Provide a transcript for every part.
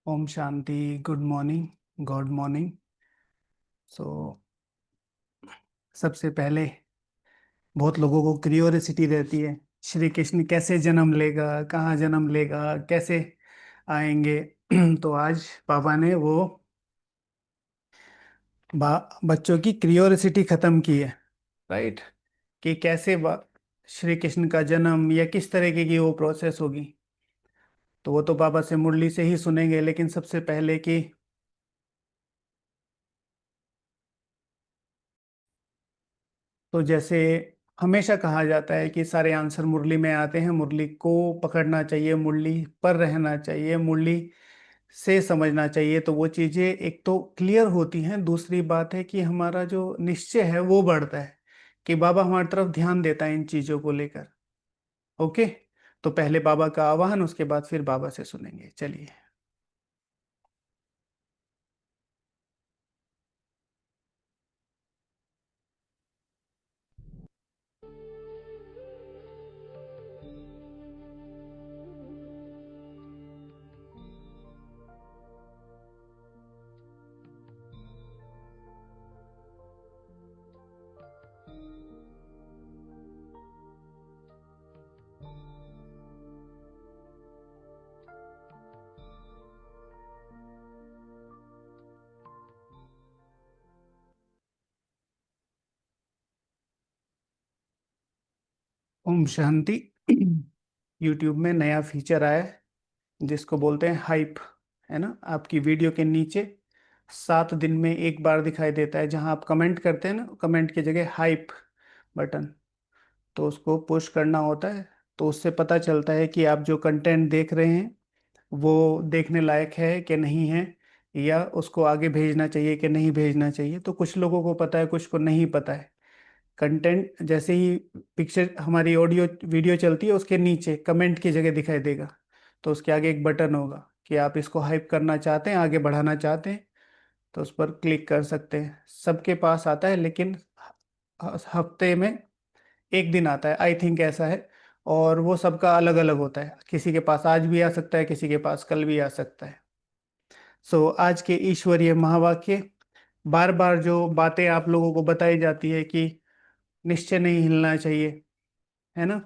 ओम Shanti. Good morning. Good morning. So सबसे पहले बहुत लोगों को क्यूरियोसिटी रहती है, श्री कृष्ण कैसे जन्म लेगा, कहाँ जन्म लेगा, कैसे आएंगे। तो आज पापा ने वो बच्चों की क्यूरियोसिटी खत्म की है। राइट। कि कैसे श्री कृष्ण का जन्म या किस तरीके की वो प्रोसेस होगी। तो वो तो पापा से मुरली से ही सुनेंगे, लेकिन सबसे पहले कि तो जैसे हमेशा कहा जाता है कि सारे आंसर मुरली में आते हैं, मुरली को पकड़ना चाहिए, मुरली पर रहना चाहिए, मुरली से समझना चाहिए, तो वो चीज़ें एक तो क्लियर होती हैं। दूसरी बात है कि हमारा जो निश्चय है वो बढ़ता है कि बाबा हमारी तरफ ध्यान देता है इन चीज़ों को लेकर। ओके। तो पहले बाबा का आवाहन, उसके बाद फिर बाबा से सुनेंगे। चलिए। ओम शांति। यूट्यूब में नया फीचर आया है जिसको बोलते हैं हाइप। है ना, आपकी वीडियो के नीचे 7 दिन में एक बार दिखाई देता है, जहां आप कमेंट करते हैं ना, कमेंट की जगह हाइप बटन। तो उसको पुश करना होता है। तो उससे पता चलता है कि आप जो कंटेंट देख रहे हैं वो देखने लायक है कि नहीं है, या उसको आगे भेजना चाहिए कि नहीं भेजना चाहिए। तो कुछ लोगों को पता है, कुछ को नहीं पता है। कंटेंट जैसे ही पिक्चर हमारी ऑडियो वीडियो चलती है, उसके नीचे कमेंट की जगह दिखाई देगा। तो उसके आगे एक बटन होगा कि आप इसको हाइप करना चाहते हैं, आगे बढ़ाना चाहते हैं, तो उस पर क्लिक कर सकते हैं। सबके पास आता है, लेकिन हफ्ते में एक दिन आता है, आई थिंक ऐसा है। और वो सबका अलग अलग होता है, किसी के पास आज भी आ सकता है, किसी के पास कल भी आ सकता है। सो आज के ईश्वरीय महावाक्य, बार बार जो बातें आप लोगों को बताई जाती है कि निश्चय नहीं हिलना चाहिए, है ना।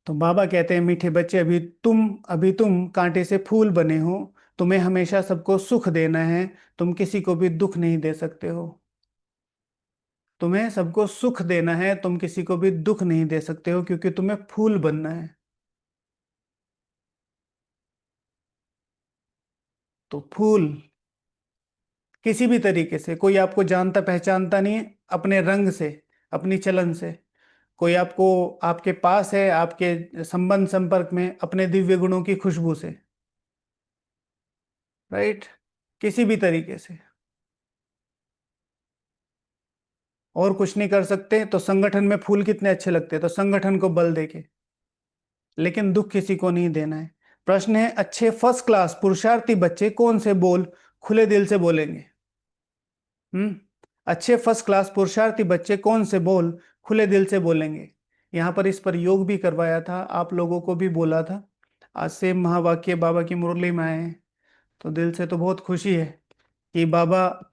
तो बाबा कहते हैं, मीठे बच्चे, अभी तुम कांटे से फूल बने हो। तुम्हें हमेशा सबको सुख देना है, तुम किसी को भी दुख नहीं दे सकते हो। तुम्हें सबको सुख देना है, तुम किसी को भी दुख नहीं दे सकते हो, क्योंकि तुम्हें फूल बनना है। तो फूल किसी भी तरीके से, कोई आपको जानता पहचानता नहीं है, अपने रंग से, अपनी चलन से। कोई आपको आपके पास है, आपके संबंध संपर्क में, अपने दिव्य गुणों की खुशबू से। राइट। किसी भी तरीके से। और कुछ नहीं कर सकते, तो संगठन में फूल कितने अच्छे लगते हैं, तो संगठन को बल देके। लेकिन दुख किसी को नहीं देना है। प्रश्न है, अच्छे फर्स्ट क्लास पुरुषार्थी बच्चे कौन से बोल खुले दिल से बोलेंगे? हम्म। अच्छे फर्स्ट क्लास पुरुषार्थी बच्चे कौन से बोल खुले दिल से बोलेंगे? यहाँ पर इस पर योग भी करवाया था, आप लोगों को भी बोला था। आज से महावाक्य बाबा की मुरली में आए हैं, तो दिल से तो बहुत खुशी है कि बाबा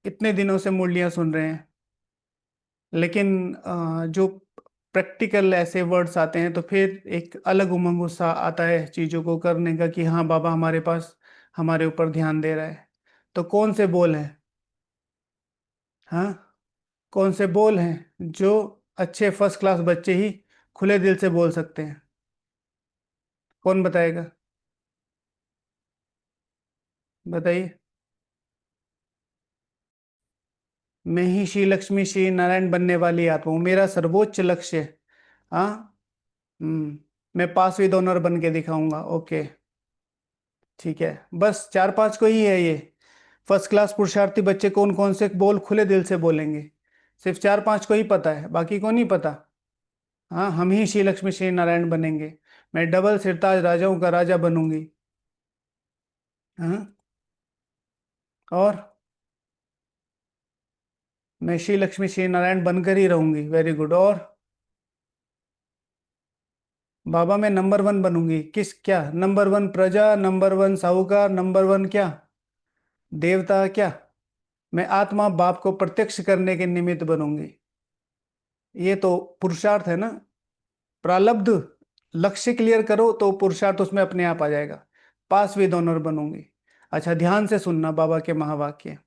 इतने दिनों से मुरलियां सुन रहे हैं। लेकिन जो प्रैक्टिकल ऐसे वर्ड्स आते हैं, तो फिर एक अलग उमंग उत्साह आता है चीज़ों को करने का, कि हाँ बाबा हमारे पास, हमारे ऊपर ध्यान दे रहा है। तो कौन से बोल हैं? हाँ, कौन से बोल हैं जो अच्छे फर्स्ट क्लास बच्चे ही खुले दिल से बोल सकते हैं? कौन बताएगा? बताइए। मैं ही श्री लक्ष्मी श्री नारायण बनने वाली आत्मा हूँ, मेरा सर्वोच्च लक्ष्य है। हाँ। हम्म। मैं पास विद ऑनर बन के दिखाऊंगा। ओके। ठीक है, बस 4-5 को ही है ये। फर्स्ट क्लास पुरुषार्थी बच्चे कौन कौन से बोल खुले दिल से बोलेंगे? सिर्फ 4-5 को ही पता है, बाकी को नहीं पता। हाँ, हम ही श्री लक्ष्मी श्री नारायण बनेंगे। मैं डबल सिरताज राजाओं का राजा बनूंगी। हाँ। और मैं श्री लक्ष्मी श्री नारायण बनकर ही रहूंगी। Very good. और बाबा मैं नंबर वन बनूंगी, किस क्या? नंबर वन प्रजा, नंबर वन साहूकार, नंबर वन क्या? देवता क्या? मैं आत्मा बाप को प्रत्यक्ष करने के निमित्त बनूंगी। ये तो पुरुषार्थ है ना। प्रारब्ध, लक्ष्य क्लियर करो तो पुरुषार्थ उसमें अपने आप आ जाएगा। पास विद ऑनर बनूंगी। अच्छा ध्यान से सुनना बाबा के महावाक्य।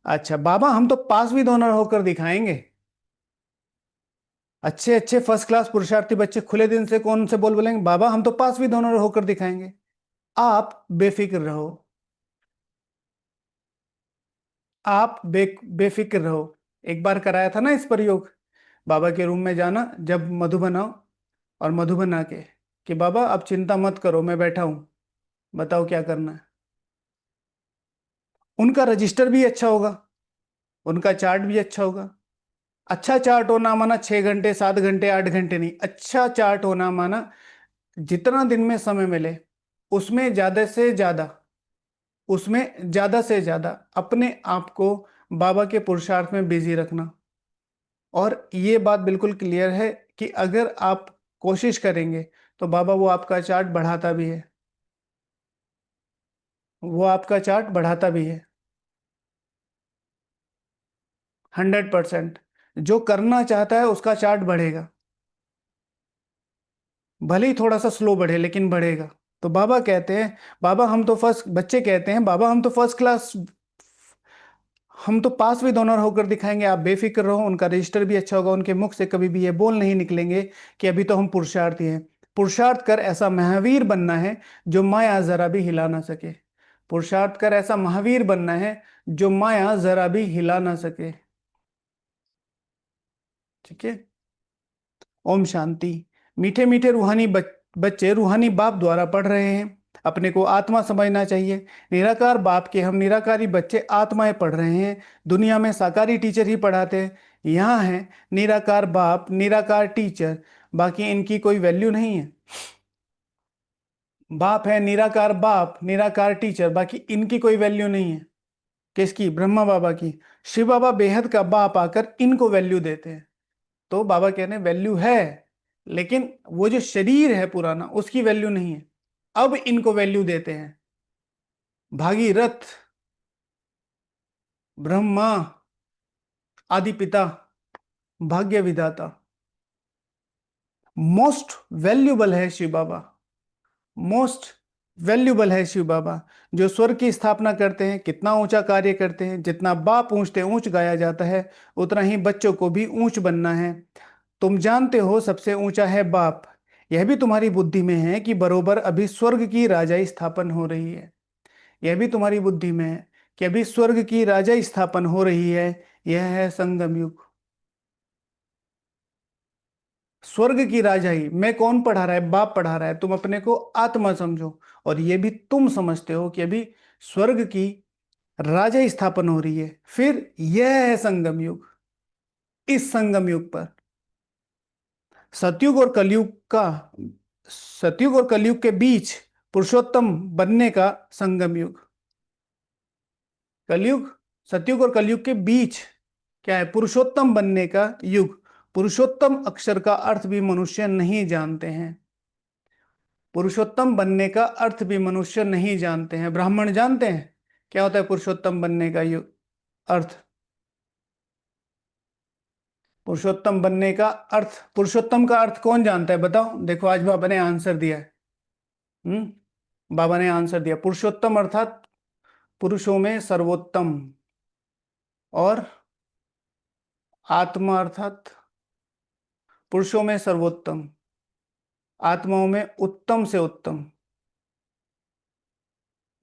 अच्छा बाबा हम तो पास विद ऑनर होकर दिखाएंगे। अच्छे अच्छे फर्स्ट क्लास पुरुषार्थी बच्चे खुले दिन से कौन से बोल बोलेंगे, बाबा हम तो पास विद ऑनर होकर दिखाएंगे। आप बेफिक्र रहो। आप बेफिक्र रहो। एक बार कराया था ना इस प्रयोग। बाबा के रूम में जाना जब मधु बनाओ, और मधु बना के कि बाबा अब चिंता मत करो मैं बैठा हूं, बताओ क्या करना है। उनका रजिस्टर भी अच्छा होगा, उनका चार्ट भी अच्छा होगा। अच्छा चार्ट होना माना 6 घंटे 7 घंटे 8 घंटे नहीं, अच्छा चार्ट होना माना जितना दिन में समय मिले उसमें ज्यादा से ज्यादा, उसमें ज्यादा से ज्यादा अपने आप को बाबा के पुरुषार्थ में बिजी रखना। और ये बात बिल्कुल क्लियर है कि अगर आप कोशिश करेंगे तो बाबा वो आपका चार्ट बढ़ाता भी है, वो आपका चार्ट बढ़ाता भी है। 100%। जो करना चाहता है उसका चार्ट बढ़ेगा, भले ही थोड़ा सा स्लो बढ़े लेकिन बढ़ेगा। तो बाबा कहते हैं, बाबा हम तो फर्स्ट, बच्चे कहते हैं बाबा हम तो फर्स्ट क्लास, हम तो पास विद ऑनर होकर दिखाएंगे, आप बेफिक्र रहो। उनका रजिस्टर भी अच्छा होगा, उनके मुख से कभी भी ये बोल नहीं निकलेंगे कि अभी तो हम पुरुषार्थी हैं। पुरुषार्थ कर ऐसा महावीर बनना है जो माया जरा भी हिला ना सके। पुरुषार्थ कर ऐसा महावीर बनना है जो माया जरा भी हिला ना सके। ठीक है। ओम शांति। मीठे मीठे रूहानी बच्चे रूहानी बाप द्वारा पढ़ रहे हैं। अपने को आत्मा समझना चाहिए। निराकार बाप के हम निराकारी बच्चे आत्माएं पढ़ रहे हैं। दुनिया में साकारी टीचर ही पढ़ाते हैं, यहाँ है निराकार बाप निराकार टीचर, बाकी इनकी कोई वैल्यू नहीं है। बाप है निराकार बाप निराकार टीचर, बाकी इनकी कोई वैल्यू नहीं है। किसकी? ब्रह्मा बाबा की। शिव बाबा बेहद का बाप आकर इनको वैल्यू देते हैं। तो बाबा कहने वैल्यू है, लेकिन वो जो शरीर है पुराना उसकी वैल्यू नहीं है। अब इनको वैल्यू देते हैं। भागीरथ, ब्रह्मा, आदि पिता, भाग्य विधाता, मोस्ट वैल्यूबल है शिव बाबा। मोस्ट वैल्यूबल है शिव बाबा, जो स्वर्ग की स्थापना करते हैं। कितना ऊंचा कार्य करते हैं, जितना बाप ऊंचते ऊंच गाया जाता है उतना ही बच्चों को भी ऊंच बनना है। तुम जानते हो सबसे ऊंचा है बाप। यह भी तुम्हारी बुद्धि में है कि बरोबर अभी स्वर्ग की राजाई स्थापन हो रही है। यह भी तुम्हारी बुद्धि में है कि अभी स्वर्ग की राजाई स्थापन हो रही है। यह है संगम युग। स्वर्ग की राजाई में कौन पढ़ा रहा है? बाप पढ़ा रहा है। तुम अपने को आत्मा समझो, और यह भी तुम समझते हो कि अभी स्वर्ग की राजाई स्थापन हो रही है। फिर यह है संगम युग। इस संगम युग पर सतयुग और कलयुग का, सतयुग और कलयुग के बीच पुरुषोत्तम बनने का संगम युग। कलयुग, सतयुग और कलयुग के बीच क्या है? पुरुषोत्तम बनने का युग। पुरुषोत्तम अक्षर का अर्थ भी मनुष्य नहीं जानते हैं। पुरुषोत्तम बनने का अर्थ भी मनुष्य नहीं जानते हैं। ब्राह्मण जानते हैं क्या होता है पुरुषोत्तम बनने का युग अर्थ? पुरुषोत्तम बनने का अर्थ, पुरुषोत्तम का अर्थ कौन जानता है बताओ? देखो आज बाबा ने आंसर दिया है। बाबा ने आंसर दिया, पुरुषोत्तम अर्थात पुरुषों में सर्वोत्तम, और आत्मा अर्थात पुरुषों में सर्वोत्तम, आत्माओं में उत्तम से उत्तम।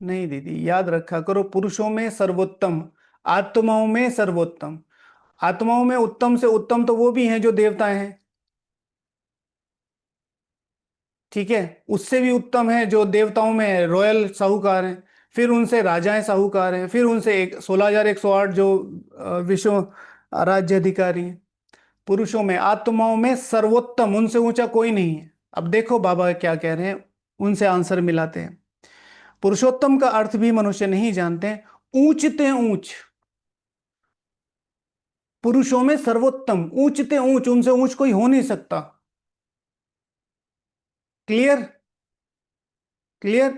नहीं दीदी, याद रखा करो, पुरुषों में सर्वोत्तम, आत्माओं में सर्वोत्तम। आत्माओं में उत्तम से उत्तम तो वो भी हैं जो देवताएं हैं, ठीक है। उससे भी उत्तम है जो देवताओं में है, रॉयल साहूकार हैं। फिर उनसे राजाएं साहूकार हैं। फिर उनसे एक 16,108 जो विश्व राज्य अधिकारी हैं। पुरुषों में आत्माओं में सर्वोत्तम, उनसे ऊंचा कोई नहीं है। अब देखो बाबा क्या कह रहे हैं, उनसे आंसर मिलाते हैं। पुरुषोत्तम का अर्थ भी मनुष्य नहीं जानते हैं। ऊंचते ऊंच, पुरुषों में सर्वोत्तम, ऊंचते ऊंच, उनसे ऊंच कोई हो नहीं सकता। क्लियर? क्लियर?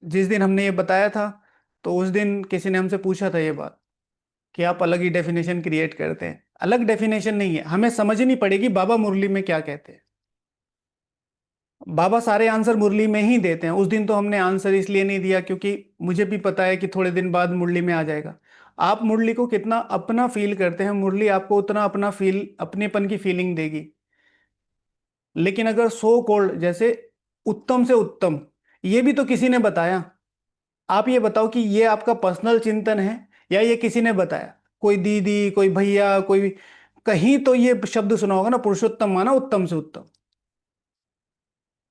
जिस दिन हमने ये बताया था, तो उस दिन किसी ने हमसे पूछा था ये बात कि आप अलग ही डेफिनेशन क्रिएट करते हैं। अलग डेफिनेशन नहीं है, हमें समझनी पड़ेगी बाबा मुरली में क्या कहते हैं। बाबा सारे आंसर मुरली में ही देते हैं। उस दिन तो हमने आंसर इसलिए नहीं दिया क्योंकि मुझे भी पता है कि थोड़े दिन बाद मुरली में आ जाएगा। आप मुरली को कितना अपना फील करते हैं, मुरली आपको उतना अपना फील, अपनेपन की फीलिंग देगी। लेकिन अगर सो कॉल्ड जैसे उत्तम से उत्तम, ये भी तो किसी ने बताया। आप ये बताओ कि ये आपका पर्सनल चिंतन है या ये किसी ने बताया? कोई दीदी, कोई भैया, कोई, कहीं तो ये शब्द सुना होगा ना, पुरुषोत्तम माना उत्तम से उत्तम।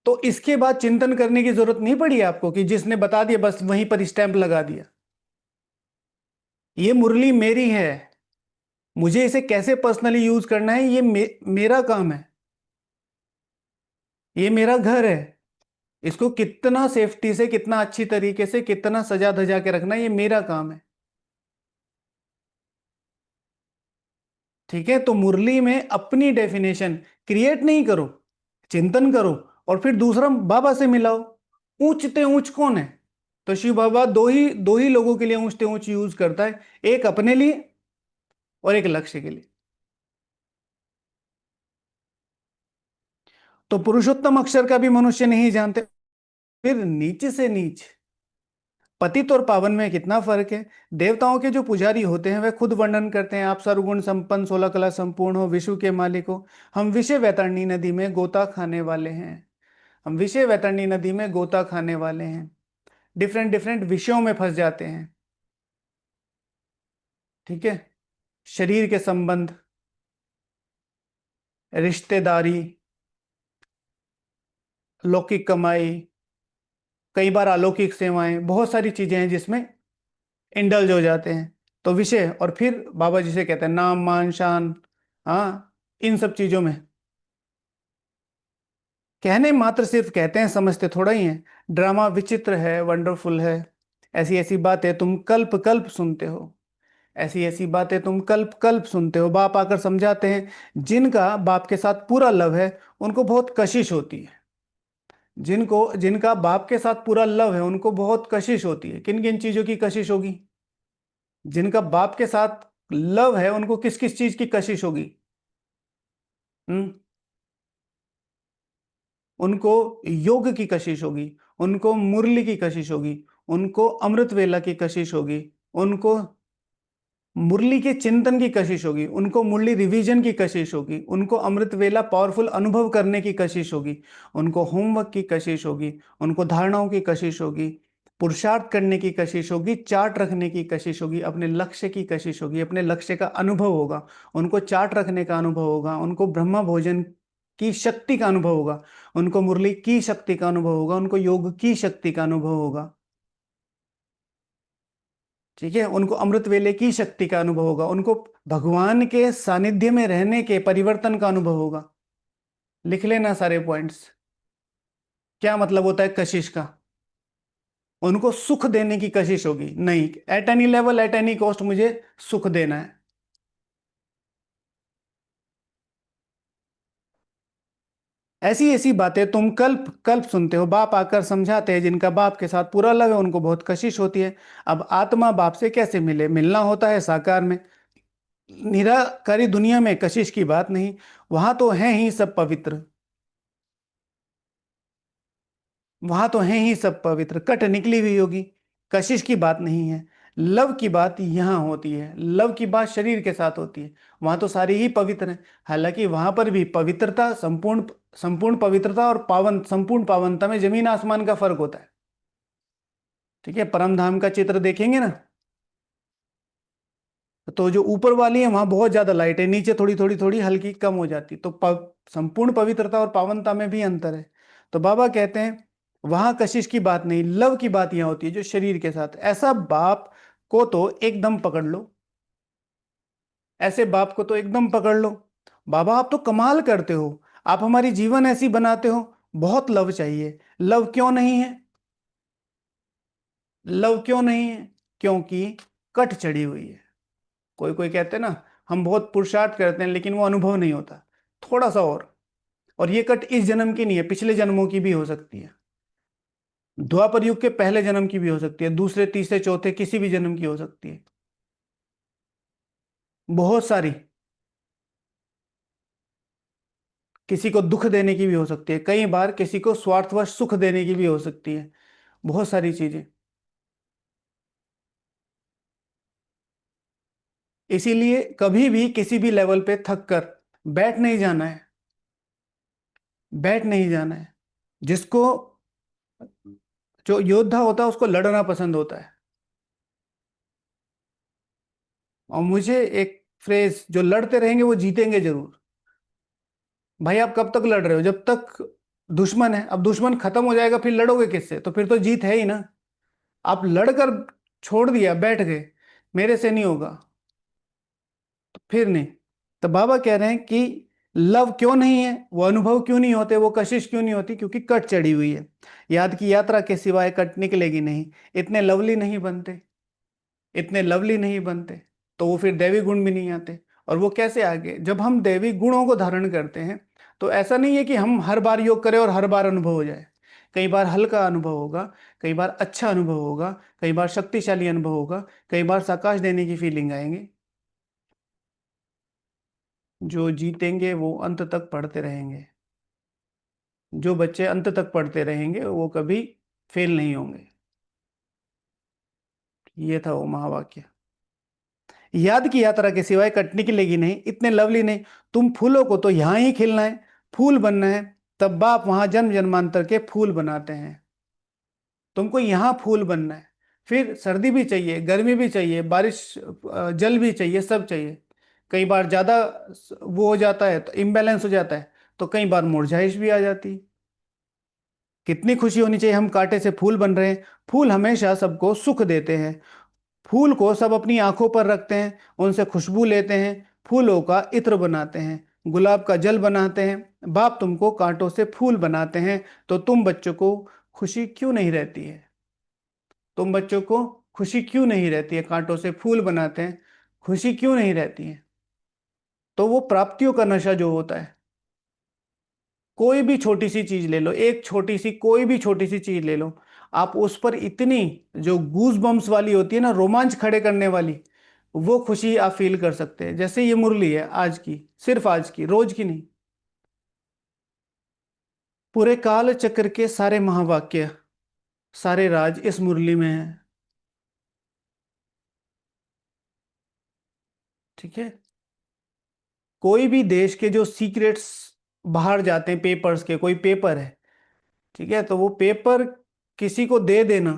तो इसके बाद चिंतन करने की जरूरत नहीं पड़ी आपको कि जिसने बता दिया बस वहीं पर स्टैंप लगा दिया। ये मुरली मेरी है, मुझे इसे कैसे पर्सनली यूज करना है ये मेरा काम है। ये मेरा घर है, इसको कितना सेफ्टी से, कितना अच्छी तरीके से, कितना सजा धजा के रखना, ये मेरा काम है। ठीक है, तो मुरली में अपनी डेफिनेशन क्रिएट नहीं करो, चिंतन करो, और फिर दूसरा बाबा से मिलाओ। ऊंचते ऊंच कौन है? तो शिव बाबा दो ही लोगों के लिए ऊंचते ऊंच यूज करता है, एक अपने लिए और एक लक्ष्य के लिए। तो पुरुषोत्तम अक्षर का भी मनुष्य नहीं जानते, फिर नीच से नीच, पतित और पावन में कितना फर्क है। देवताओं के जो पुजारी होते हैं वे खुद वर्णन करते हैं, आप सर्वगुण संपन्न 16 कला संपूर्ण हो, विश्व के मालिक हो। हम विषय वैतरणी नदी में गोता खाने वाले हैं, हम विषय वैतरणी नदी में गोता खाने वाले हैं, डिफरेंट डिफरेंट विषयों में फंस जाते हैं। ठीक है, शरीर के संबंध, रिश्तेदारी, लौकिक कमाई, कई बार अलौकिक सेवाएं, बहुत सारी चीजें हैं जिसमें इंडल्ज हो जाते हैं। तो विषय, और फिर बाबा जिसे कहते हैं नाम मान शान, हाँ, इन सब चीजों में कहने मात्र सिर्फ कहते हैं, समझते थोड़ा ही हैं। ड्रामा विचित्र है, वंडरफुल है। ऐसी ऐसी बातें तुम कल्प कल्प सुनते हो, ऐसी ऐसी बातें तुम कल्प कल्प सुनते हो। बाप आकर समझाते हैं, जिनका बाप के साथ पूरा लव है उनको बहुत कशिश होती है। जिनको जिनका बाप के साथ पूरा लव है उनको बहुत कशिश होती है। किन किन चीजों की कशिश होगी? जिनका बाप के साथ लव है उनको किस किस चीज की कशिश होगी? हम्म, उनको योग की कशिश होगी, उनको मुरली की कशिश होगी, उनको अमृत वेला की कशिश होगी, उनको मुरली के चिंतन की कशिश होगी, उनको मुरली रिवीजन की कशिश होगी, उनको अमृत वेला पावरफुल अनुभव करने की कशिश होगी, उनको होमवर्क की कशिश होगी, उनको धारणाओं की कशिश होगी, पुरुषार्थ करने की कशिश होगी, चार्ट रखने की कशिश होगी, अपने लक्ष्य की कशिश होगी, अपने लक्ष्य का अनुभव होगा, उनको चार्ट रखने का अनुभव होगा, उनको ब्रह्म भोजन की शक्ति का अनुभव होगा, उनको मुरली की शक्ति का अनुभव होगा, उनको योग की शक्ति का अनुभव होगा। ठीक है, उनको अमृत वेले की शक्ति का अनुभव होगा, उनको भगवान के सानिध्य में रहने के परिवर्तन का अनुभव होगा। लिख लेना सारे पॉइंट्स। क्या मतलब होता है कशिश का? उनको सुख देने की कशिश होगी, नहीं, at any level, at any cost मुझे सुख देना है। ऐसी ऐसी बातें तुम कल्प कल्प सुनते हो, बाप आकर समझाते हैं, जिनका बाप के साथ पूरा लव है उनको बहुत कशिश होती है। अब आत्मा बाप से कैसे मिले? मिलना होता है साकार में। निराकारी दुनिया में कशिश की बात नहीं, वहां तो है ही सब पवित्र, वहां तो है ही सब पवित्र, कट निकली हुई होगी। कशिश की बात नहीं है, लव की बात यहाँ होती है, लव की बात शरीर के साथ होती है। वहां तो सारी ही पवित्र है, हालांकि वहां पर भी पवित्रता, संपूर्ण संपूर्ण पवित्रता और पावन, संपूर्ण पावनता में जमीन आसमान का फर्क होता है। ठीक है, परम धाम का चित्र देखेंगे ना, तो जो ऊपर वाली है वहां बहुत ज्यादा लाइट है, नीचे थोड़ी थोड़ी थोड़ी हल्की कम हो जाती, तो संपूर्ण पवित्रता और पावनता में भी अंतर है। तो बाबा कहते हैं वहां कशिश की बात नहीं, लव की बात यहां होती है जो शरीर के साथ। ऐसा बाप को तो एकदम पकड़ लो, ऐसे बाप को तो एकदम पकड़ लो। बाबा आप तो कमाल करते हो, आप हमारी जीवन ऐसी बनाते हो। बहुत लव चाहिए, लव क्यों नहीं है? लव क्यों नहीं है? क्योंकि कट चढ़ी हुई है। कोई कोई कहते हैं ना, हम बहुत पुरुषार्थ करते हैं लेकिन वो अनुभव नहीं होता। थोड़ा सा और, और ये कट इस जन्म की नहीं है, पिछले जन्मों की भी हो सकती है, द्वापर युग के पहले जन्म की भी हो सकती है, दूसरे तीसरे चौथे किसी भी जन्म की हो सकती है, बहुत सारी। किसी को दुख देने की भी हो सकती है, कई बार किसी को स्वार्थवश सुख देने की भी हो सकती है, बहुत सारी चीजें। इसीलिए कभी भी किसी भी लेवल पे थक कर बैठ नहीं जाना है, बैठ नहीं जाना है। जिसको, जो योद्धा होता है उसको लड़ना पसंद होता है। और मुझे एक फ्रेज, जो लड़ते रहेंगे वो जीतेंगे जरूर। भाई आप कब तक लड़ रहे हो? जब तक दुश्मन है। अब दुश्मन खत्म हो जाएगा फिर लड़ोगे किससे? तो फिर तो जीत है ही ना। आप लड़कर छोड़ दिया, बैठ गए, मेरे से नहीं होगा, तो फिर नहीं। तो बाबा कह रहे हैं कि लव क्यों नहीं है, वो अनुभव क्यों नहीं होते, वो कशिश क्यों नहीं होती? क्योंकि कट चढ़ी हुई है। याद की यात्रा के सिवाय कट निकलेगी नहीं। इतने लवली नहीं बनते, इतने लवली नहीं बनते, तो वो फिर दैवी गुण भी नहीं आते। और वो कैसे आगे? जब हम दैवी गुणों को धारण करते हैं, तो ऐसा नहीं है कि हम हर बार योग करें और हर बार अनुभव हो जाए। कई बार हल्का अनुभव होगा, कई बार अच्छा अनुभव होगा, कई बार शक्तिशाली अनुभव होगा, कई बार साकाश देने की फीलिंग आएंगे। जो जीतेंगे वो अंत तक पढ़ते रहेंगे। जो बच्चे अंत तक पढ़ते रहेंगे वो कभी फेल नहीं होंगे। ये था वो महावाक्य। याद की यात्रा के सिवाय कटने की लेगी नहीं, इतने लवली नहीं। तुम फूलों को तो यहां ही खिलना है, फूल बनना है, तब बाप वहां जन्म जन्मांतर के फूल बनाते हैं। तुमको यहाँ फूल बनना है। फिर सर्दी भी चाहिए, गर्मी भी चाहिए, बारिश, जल भी चाहिए, सब चाहिए। कई बार ज्यादा वो हो जाता है तो इम्बैलेंस हो जाता है, तो कई बार मुरझाइश भी आ जाती है। कितनी खुशी होनी चाहिए, हम कांटे से फूल बन रहे हैं। फूल हमेशा सबको सुख देते हैं। फूल को सब अपनी आंखों पर रखते हैं, उनसे खुशबू लेते हैं, फूलों का इत्र बनाते हैं, गुलाब का जल बनाते हैं। बाप तुमको कांटों से फूल बनाते हैं, तो तुम बच्चों को खुशी क्यों नहीं रहती है? तुम बच्चों को खुशी क्यों नहीं रहती है? कांटों से फूल बनाते हैं, खुशी क्यों नहीं रहती है? तो वो प्राप्तियों का नशा जो होता है। कोई भी छोटी सी चीज ले लो, एक छोटी सी, कोई भी छोटी सी चीज ले लो, आप उस पर इतनी, जो गूज बम्स वाली होती है ना, रोमांच खड़े करने वाली, वो खुशी आप फील कर सकते हैं। जैसे ये मुरली है आज की, सिर्फ आज की, रोज की नहीं। पूरे काल चक्र के सारे महावाक्य, सारे राज इस मुरली में है। ठीक है। कोई भी देश के जो सीक्रेट्स बाहर जाते हैं, पेपर्स के, कोई पेपर है, ठीक है, तो वो पेपर किसी को दे देना,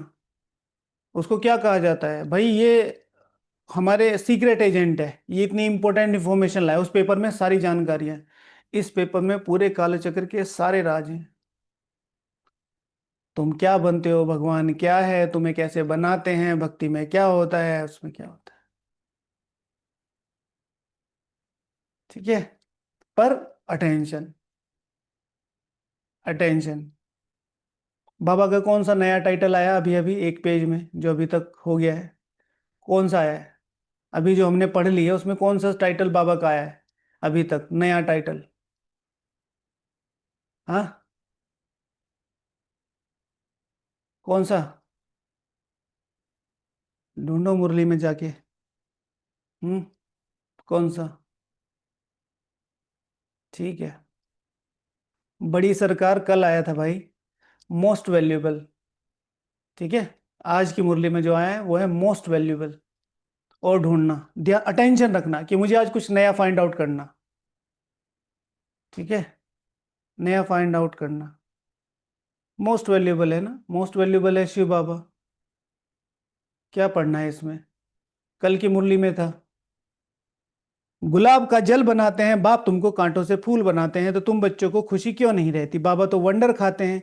उसको क्या कहा जाता है? भाई ये हमारे सीक्रेट एजेंट है, ये इतनी इंपॉर्टेंट इंफॉर्मेशन लाया, उस पेपर में सारी जानकारियां हैं। इस पेपर में पूरे कालचक्र के सारे राज हैं। तुम क्या बनते हो, भगवान क्या है, तुम्हें कैसे बनाते हैं, भक्ति में क्या होता है, उसमें क्या होता है। ठीक है। पर अटेंशन, अटेंशन। बाबा का कौन सा नया टाइटल आया अभी अभी एक पेज में, जो अभी तक हो गया है? कौन सा आया है? अभी जो हमने पढ़ लिया उसमें कौन सा टाइटल बाबा का आया है अभी तक, नया टाइटल? हाँ, कौन सा? ढूंढो मुरली में जाके। हम्म। कौन सा? ठीक है। बड़ी सरकार कल आया था भाई, मोस्ट वैल्यूएबल। ठीक है। आज की मुरली में जो आया है वो है मोस्ट वैल्यूएबल। और ढूंढना, ध्यान, अटेंशन रखना कि मुझे आज कुछ नया फाइंड आउट करना। ठीक है। नया फाइंड आउट करना। मोस्ट वैल्यूएबल है ना, मोस्ट वैल्यूएबल है शिव बाबा। क्या पढ़ना है इसमें? कल की मुरली में था, गुलाब का जल बनाते हैं बाप, तुमको कांटों से फूल बनाते हैं, तो तुम बच्चों को खुशी क्यों नहीं रहती? बाबा तो वंडर खाते हैं।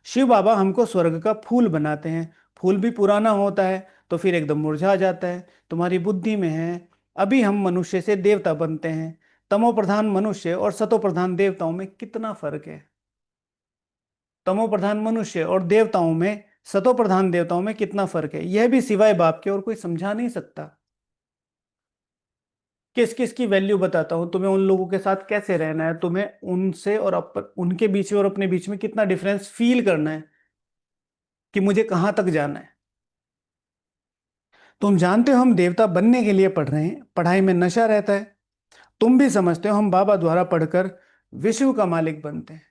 शिव बाबा हमको स्वर्ग का फूल बनाते हैं। फूल भी पुराना होता है तो फिर एकदम मुरझा जाता है। तुम्हारी बुद्धि में है, अभी हम मनुष्य से देवता बनते हैं। तमो प्रधान मनुष्य और सतो प्रधान देवताओं में कितना फर्क है? तमो प्रधान मनुष्य और देवताओं में, सतो प्रधान देवताओं में कितना फर्क है? यह भी सिवाय बाप के और कोई समझा नहीं सकता। किस किस की वैल्यू बताता हूँ, तुम्हें उन लोगों के साथ कैसे रहना है, तुम्हें उनसे और उनके बीच में और अपने बीच में कितना डिफरेंस फील करना है, कि मुझे कहाँ तक जाना है। तुम जानते हो हम देवता बनने के लिए पढ़ रहे हैं, पढ़ाई में नशा रहता है। तुम भी समझते हो हम बाबा द्वारा पढ़कर विश्व का मालिक बनते हैं।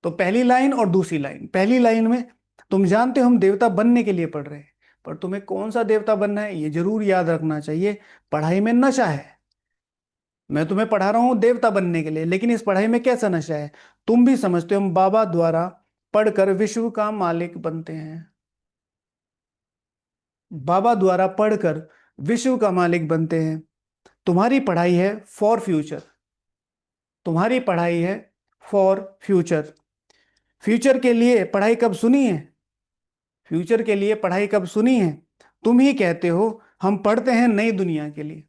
तो पहली लाइन और दूसरी लाइन, पहली लाइन में तुम जानते हो हम देवता बनने के लिए पढ़ रहे हैं, पर तुम्हें कौन सा देवता बनना है ये जरूर याद रखना चाहिए। पढ़ाई में नशा है, मैं तुम्हें पढ़ा रहा हूं देवता बनने के लिए, लेकिन इस पढ़ाई में कैसा नशा है, तुम भी समझते हो हम बाबा द्वारा पढ़कर विश्व का मालिक बनते हैं। बाबा द्वारा पढ़कर विश्व का मालिक बनते हैं। तुम्हारी पढ़ाई है फॉर फ्यूचर, तुम्हारी पढ़ाई है फॉर फ्यूचर। फ्यूचर के लिए पढ़ाई कब सुनी है, फ्यूचर के लिए पढ़ाई कब सुनी है, तुम ही कहते हो हम पढ़ते हैं नई दुनिया के लिए।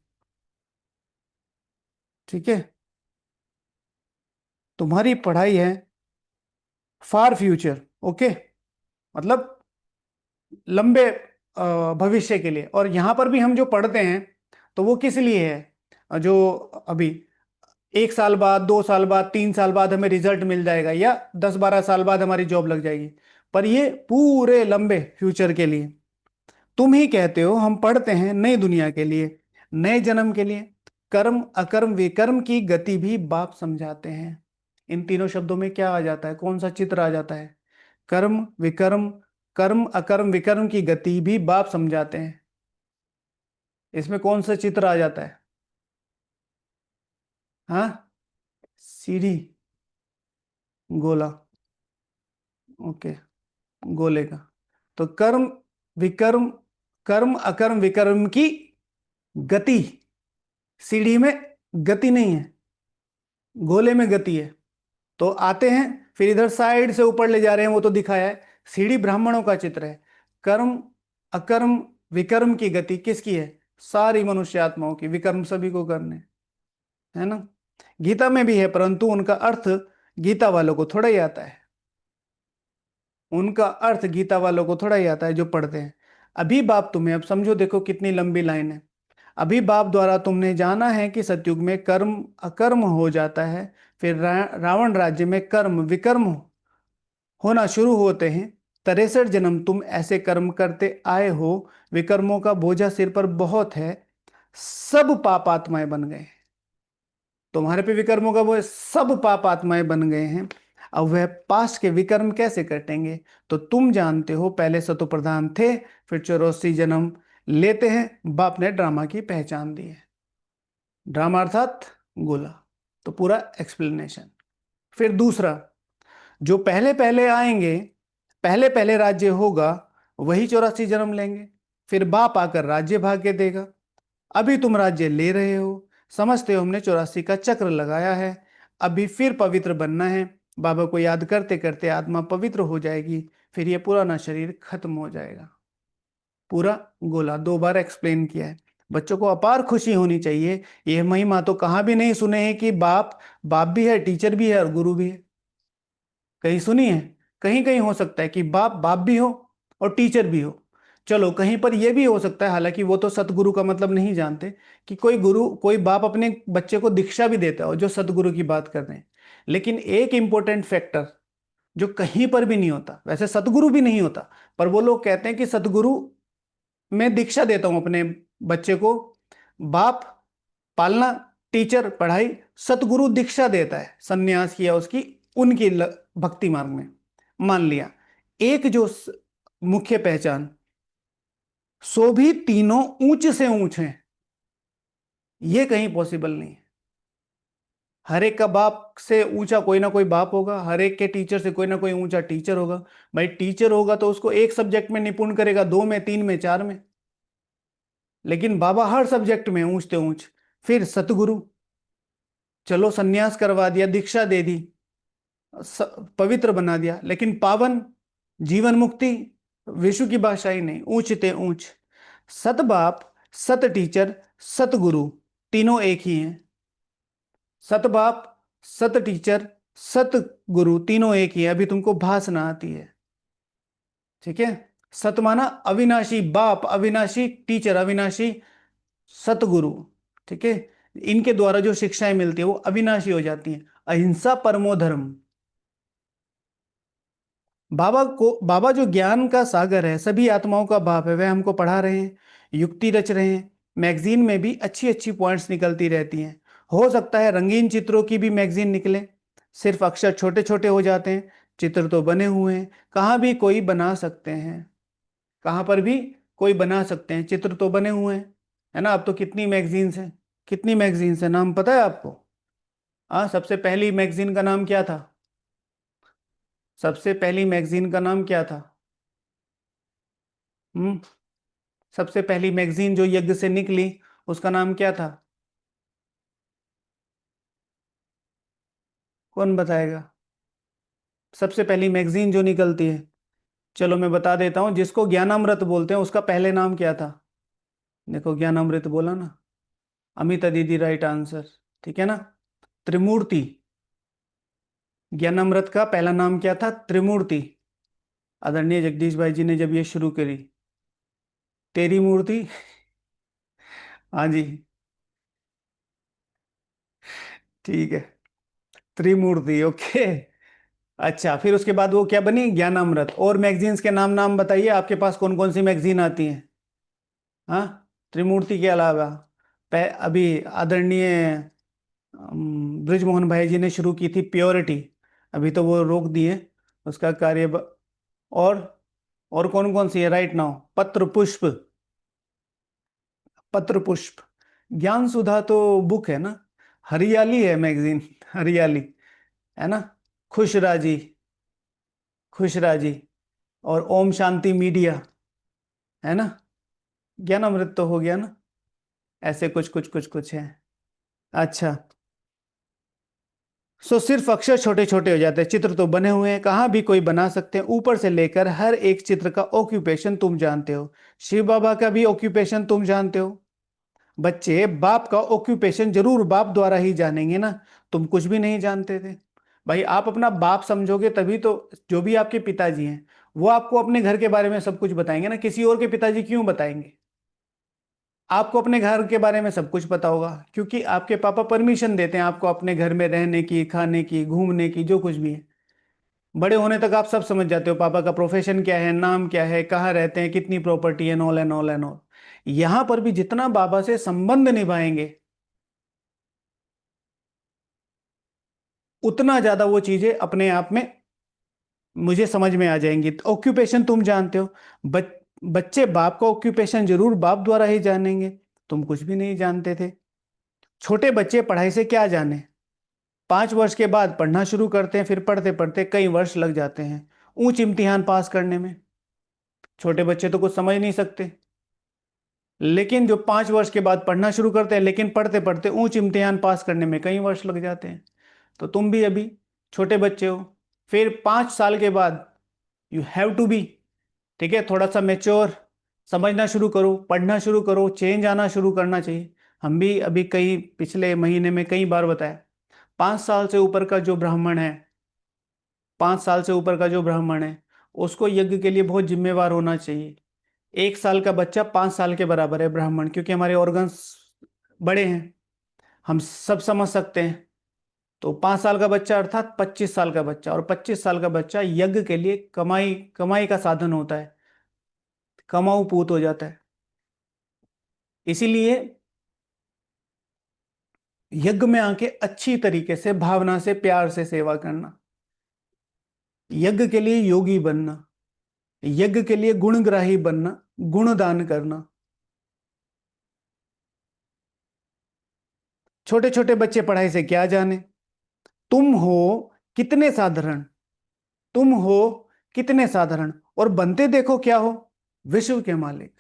ठीक है, तुम्हारी पढ़ाई है फार फ्यूचर, ओके, मतलब लंबे भविष्य के लिए। और यहां पर भी हम जो पढ़ते हैं तो वो किस लिए है, जो अभी 1 साल बाद, 2 साल बाद, 3 साल बाद हमें रिजल्ट मिल जाएगा, या 10-12 साल बाद हमारी जॉब लग जाएगी, पर ये पूरे लंबे फ्यूचर के लिए। तुम ही कहते हो हम पढ़ते हैं नई दुनिया के लिए, नए जन्म के लिए। कर्म अकर्म विकर्म की गति भी बाप समझाते हैं। इन तीनों शब्दों में क्या आ जाता है, कौन सा चित्र आ जाता है, कर्म विकर्म, कर्म अकर्म विकर्म की गति भी बाप समझाते हैं। इसमें कौन सा चित्र आ जाता है, हाँ, सीढ़ी, गोला, ओके, गोले का। तो कर्म विकर्म, कर्म अकर्म विकर्म की गति, सीढ़ी में गति नहीं है, गोले में गति है। तो आते हैं, फिर इधर साइड से ऊपर ले जा रहे हैं, वो तो दिखाया है। सीढ़ी ब्राह्मणों का चित्र है। कर्म अकर्म विकर्म की गति किसकी है, सारी मनुष्य आत्माओं की, विकर्म सभी को करने, है ना। गीता में भी है, परंतु उनका अर्थ गीता वालों को थोड़ा ही आता है, उनका अर्थ गीता वालों को थोड़ा ही आता है जो पढ़ते हैं। अभी बाप तुम्हें, अब समझो, देखो कितनी लंबी लाइन है। अभी बाप द्वारा तुमने जाना है कि सतयुग में कर्म अकर्म हो जाता है, फिर रावण राज्य में कर्म विकर्म होना शुरू होते हैं। 63 जन्म तुम ऐसे कर्म करते आए हो, विकर्मों का बोझा सिर पर बहुत है, सब पाप आत्माएं बन गए। तुम्हारे पे विकर्मों का बोझ, सब पाप आत्माएं बन गए हैं। अब वह पास्ट के विकर्म कैसे कटेंगे, तो तुम जानते हो पहले सतो प्रधान थे, फिर 84 जन्म लेते हैं। बाप ने ड्रामा की पहचान दी है, ड्रामा अर्थात गोला। तो पूरा एक्सप्लेनेशन। फिर दूसरा, जो पहले पहले आएंगे, पहले पहले राज्य होगा, वही 84 जन्म लेंगे, फिर बाप आकर राज्य भाग के देगा। अभी तुम राज्य ले रहे हो, समझते हो हमने 84 का चक्र लगाया है। अभी फिर पवित्र बनना है, बाबा को याद करते करते आत्मा पवित्र हो जाएगी, फिर ये पुराना शरीर खत्म हो जाएगा। पूरा गोला 2 बार एक्सप्लेन किया है। बच्चों को अपार खुशी होनी चाहिए। यह महिमा तो कहाँ भी नहीं सुने हैं कि बाप बाप भी है, टीचर भी है और गुरु भी है। कहीं सुनी है, कहीं कहीं हो सकता है कि बाप बाप भी हो और टीचर भी हो। चलो कहीं पर यह भी हो सकता है, हालांकि वो तो सतगुरु का मतलब नहीं जानते, कि कोई गुरु, कोई बाप अपने बच्चे को दीक्षा भी देता हो, जो सतगुरु की बात कर रहे हैं। लेकिन एक इंपॉर्टेंट फैक्टर जो कहीं पर भी नहीं होता, वैसे सतगुरु भी नहीं होता, पर वो लोग कहते हैं कि सतगुरु, मैं दीक्षा देता हूं अपने बच्चे को, बाप पालना, टीचर पढ़ाई, सतगुरु दीक्षा देता है, सन्यास किया उसकी, उनकी भक्ति मार्ग में मान लिया। एक जो मुख्य पहचान, सो भी तीनों ऊंच से ऊंच हैं, ये कहीं पॉसिबल नहीं है। हर एक का बाप से ऊंचा कोई ना कोई बाप होगा, हर एक के टीचर से कोई ना कोई ऊंचा टीचर होगा। भाई टीचर होगा तो उसको एक सब्जेक्ट में निपुण करेगा, 2 में, 3 में, 4 में, लेकिन बाबा हर सब्जेक्ट में ऊंचते ऊंच। फिर सतगुरु, चलो सन्यास करवा दिया, दीक्षा दे दी, पवित्र बना दिया, लेकिन पावन, जीवन मुक्ति, विश्व की भाषा ही नहीं, ऊंचते ऊंच। सत बाप, सत टीचर, सत गुरु, तीनों एक ही हैं। सत बाप, सत टीचर, सत गुरु, तीनों एक ही है। अभी तुमको भाषना आती है, ठीक है। सत माना अविनाशी बाप, अविनाशी टीचर, अविनाशी सतगुरु, ठीक है। इनके द्वारा जो शिक्षाएं मिलती है वो अविनाशी हो जाती हैं। अहिंसा परमो धर्म। बाबा जो ज्ञान का सागर है, सभी आत्माओं का बाप है, वह हमको पढ़ा रहे हैं, युक्ति रच रहे हैं। मैगजीन में भी अच्छी अच्छी पॉइंट्स निकलती रहती हैं। हो सकता है रंगीन चित्रों की भी मैगजीन निकले, सिर्फ अक्षर छोटे छोटे हो जाते हैं, चित्र तो बने हुए हैं। कहाँ भी कोई बना सकते हैं, कहाँ पर भी कोई बना सकते हैं, चित्र तो बने हुए हैं, है ना। अब तो कितनी मैगजीन्स हैं, कितनी मैगजीन्स हैं, नाम पता है आपको? हाँ, सबसे पहली मैगजीन का नाम क्या था? सबसे पहली मैगजीन का नाम क्या था? हम्म। सबसे पहली मैगजीन जो यज्ञ से निकली, उसका नाम क्या था? कौन बताएगा? सबसे पहली मैगजीन जो निकलती है, चलो मैं बता देता हूँ। जिसको ज्ञानामृत बोलते हैं, उसका पहले नाम क्या था? देखो, ज्ञानामृत बोला ना। अमिता दीदी, राइट आंसर। ठीक है ना। त्रिमूर्ति। ज्ञानामृत का पहला नाम क्या था? त्रिमूर्ति। आदरणीय जगदीश भाई जी ने जब ये शुरू करी। तेरी मूर्ति। हाँ जी। ठीक है। त्रिमूर्ति, ओके। अच्छा, फिर उसके बाद वो क्या बनी? ज्ञानामृत। और मैगजीन्स के नाम नाम बताइए, आपके पास कौन कौन सी मैगजीन आती हैं? हाँ, त्रिमूर्ति के अलावा अभी आदरणीय ब्रिजमोहन भाई जी ने शुरू की थी प्योरिटी। अभी तो वो रोक दिए उसका कार्य और कौन कौन सी है राइट नाउ? पत्र पुष्प। पत्र पुष्प। ज्ञान सुधा तो बुक है ना। हरियाली है मैगजीन। हरियाली, है ना। खुश राजी। खुश राजी। और ओम शांति मीडिया, है ना। ज्ञानामृत तो हो गया ना। ऐसे कुछ कुछ कुछ कुछ है। अच्छा। सिर्फ अक्षर छोटे छोटे हो जाते हैं, चित्र तो बने हुए हैं, कहाँ भी कोई बना सकते हैं। ऊपर से लेकर हर एक चित्र का ऑक्यूपेशन तुम जानते हो। शिव बाबा का भी ऑक्यूपेशन तुम जानते हो। बच्चे बाप का ऑक्यूपेशन जरूर बाप द्वारा ही जानेंगे ना। तुम कुछ भी नहीं जानते थे। भाई, आप अपना बाप समझोगे तभी तो। जो भी आपके पिताजी हैं, वो आपको अपने घर के बारे में सब कुछ बताएंगे ना। किसी और के पिताजी क्यों बताएंगे? आपको अपने घर के बारे में सब कुछ पता होगा, क्योंकि आपके पापा परमिशन देते हैं आपको अपने घर में रहने की, खाने की, घूमने की, जो कुछ भी है। बड़े होने तक आप सब समझ जाते हो, पापा का प्रोफेशन क्या है, नाम क्या है, कहाँ रहते हैं, कितनी प्रॉपर्टी है, knoll and all and all. यहां पर भी जितना बाबा से संबंध निभाएंगे, उतना ज्यादा वो चीजें अपने आप में मुझे समझ में आ जाएंगी। ऑक्यूपेशन तुम जानते हो। बच्चे बाप का ऑक्यूपेशन जरूर बाप द्वारा ही जानेंगे। तुम कुछ भी नहीं जानते थे। छोटे बच्चे पढ़ाई से क्या जाने? 5 वर्ष के बाद पढ़ना शुरू करते हैं, फिर पढ़ते पढ़ते कई वर्ष लग जाते हैं ऊंच इम्तिहान पास करने में। छोटे बच्चे तो कुछ समझ नहीं सकते। लेकिन जो 5 वर्ष के बाद पढ़ना शुरू करते हैं, लेकिन पढ़ते पढ़ते ऊंच इम्तिहान पास करने में कई वर्ष लग जाते हैं। तो तुम भी अभी छोटे बच्चे हो। फिर 5 साल के बाद यू हैव टू बी, ठीक है, थोड़ा सा मेच्योर। समझना शुरू करो, पढ़ना शुरू करो, चेंज आना शुरू करना चाहिए। हम भी अभी कई पिछले महीने में कई बार बताया, 5 साल से ऊपर का जो ब्राह्मण है, 5 साल से ऊपर का जो ब्राह्मण है, उसको यज्ञ के लिए बहुत जिम्मेवार होना चाहिए। 1 साल का बच्चा 5 साल के बराबर है ब्राह्मण, क्योंकि हमारे ऑर्गन्स बड़े हैं, हम सब समझ सकते हैं। तो 5 साल का बच्चा अर्थात 25 साल का बच्चा, और 25 साल का बच्चा यज्ञ के लिए कमाई कमाई का साधन होता है, कमाऊ पूत हो जाता है। इसीलिए यज्ञ में आके अच्छी तरीके से, भावना से, प्यार से सेवा करना, यज्ञ के लिए योगी बनना, यज्ञ के लिए गुणग्राही बनना, गुणदान करना। छोटे छोटे बच्चे पढ़ाई से क्या जाने? तुम हो कितने साधारण, तुम हो कितने साधारण, और बनते देखो क्या हो? विश्व के मालिक।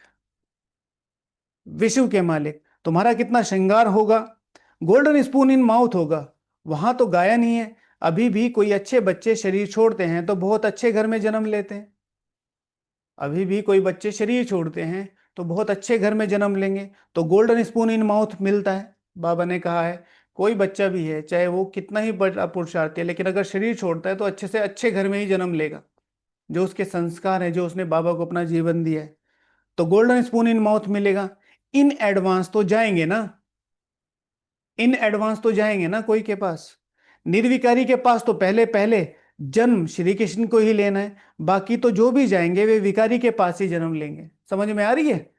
विश्व के मालिक। तुम्हारा कितना श्रृंगार होगा, गोल्डन स्पून इन माउथ होगा। वहां तो गाया नहीं है। अभी भी कोई अच्छे बच्चे शरीर छोड़ते हैं तो बहुत अच्छे घर में जन्म लेते हैं। अभी भी कोई बच्चे शरीर छोड़ते हैं तो बहुत अच्छे घर में जन्म लेंगे, तो गोल्डन स्पून इन माउथ मिलता है। बाबा ने कहा है, कोई बच्चा भी है, चाहे वो कितना ही बड़ा पुरुषार्थी है, लेकिन अगर शरीर छोड़ता है तो अच्छे से अच्छे घर में ही जन्म लेगा। जो उसके संस्कार है, जो उसने बाबा को अपना जीवन दिया है, तो गोल्डन स्पून इन माउथ मिलेगा। इन एडवांस तो जाएंगे ना। इन एडवांस तो जाएंगे ना कोई के पास। निर्विकारी के पास तो पहले पहले जन्म श्री कृष्ण को ही लेना है, बाकी तो जो भी जाएंगे वे विकारी के पास ही जन्म लेंगे। समझ में आ रही है?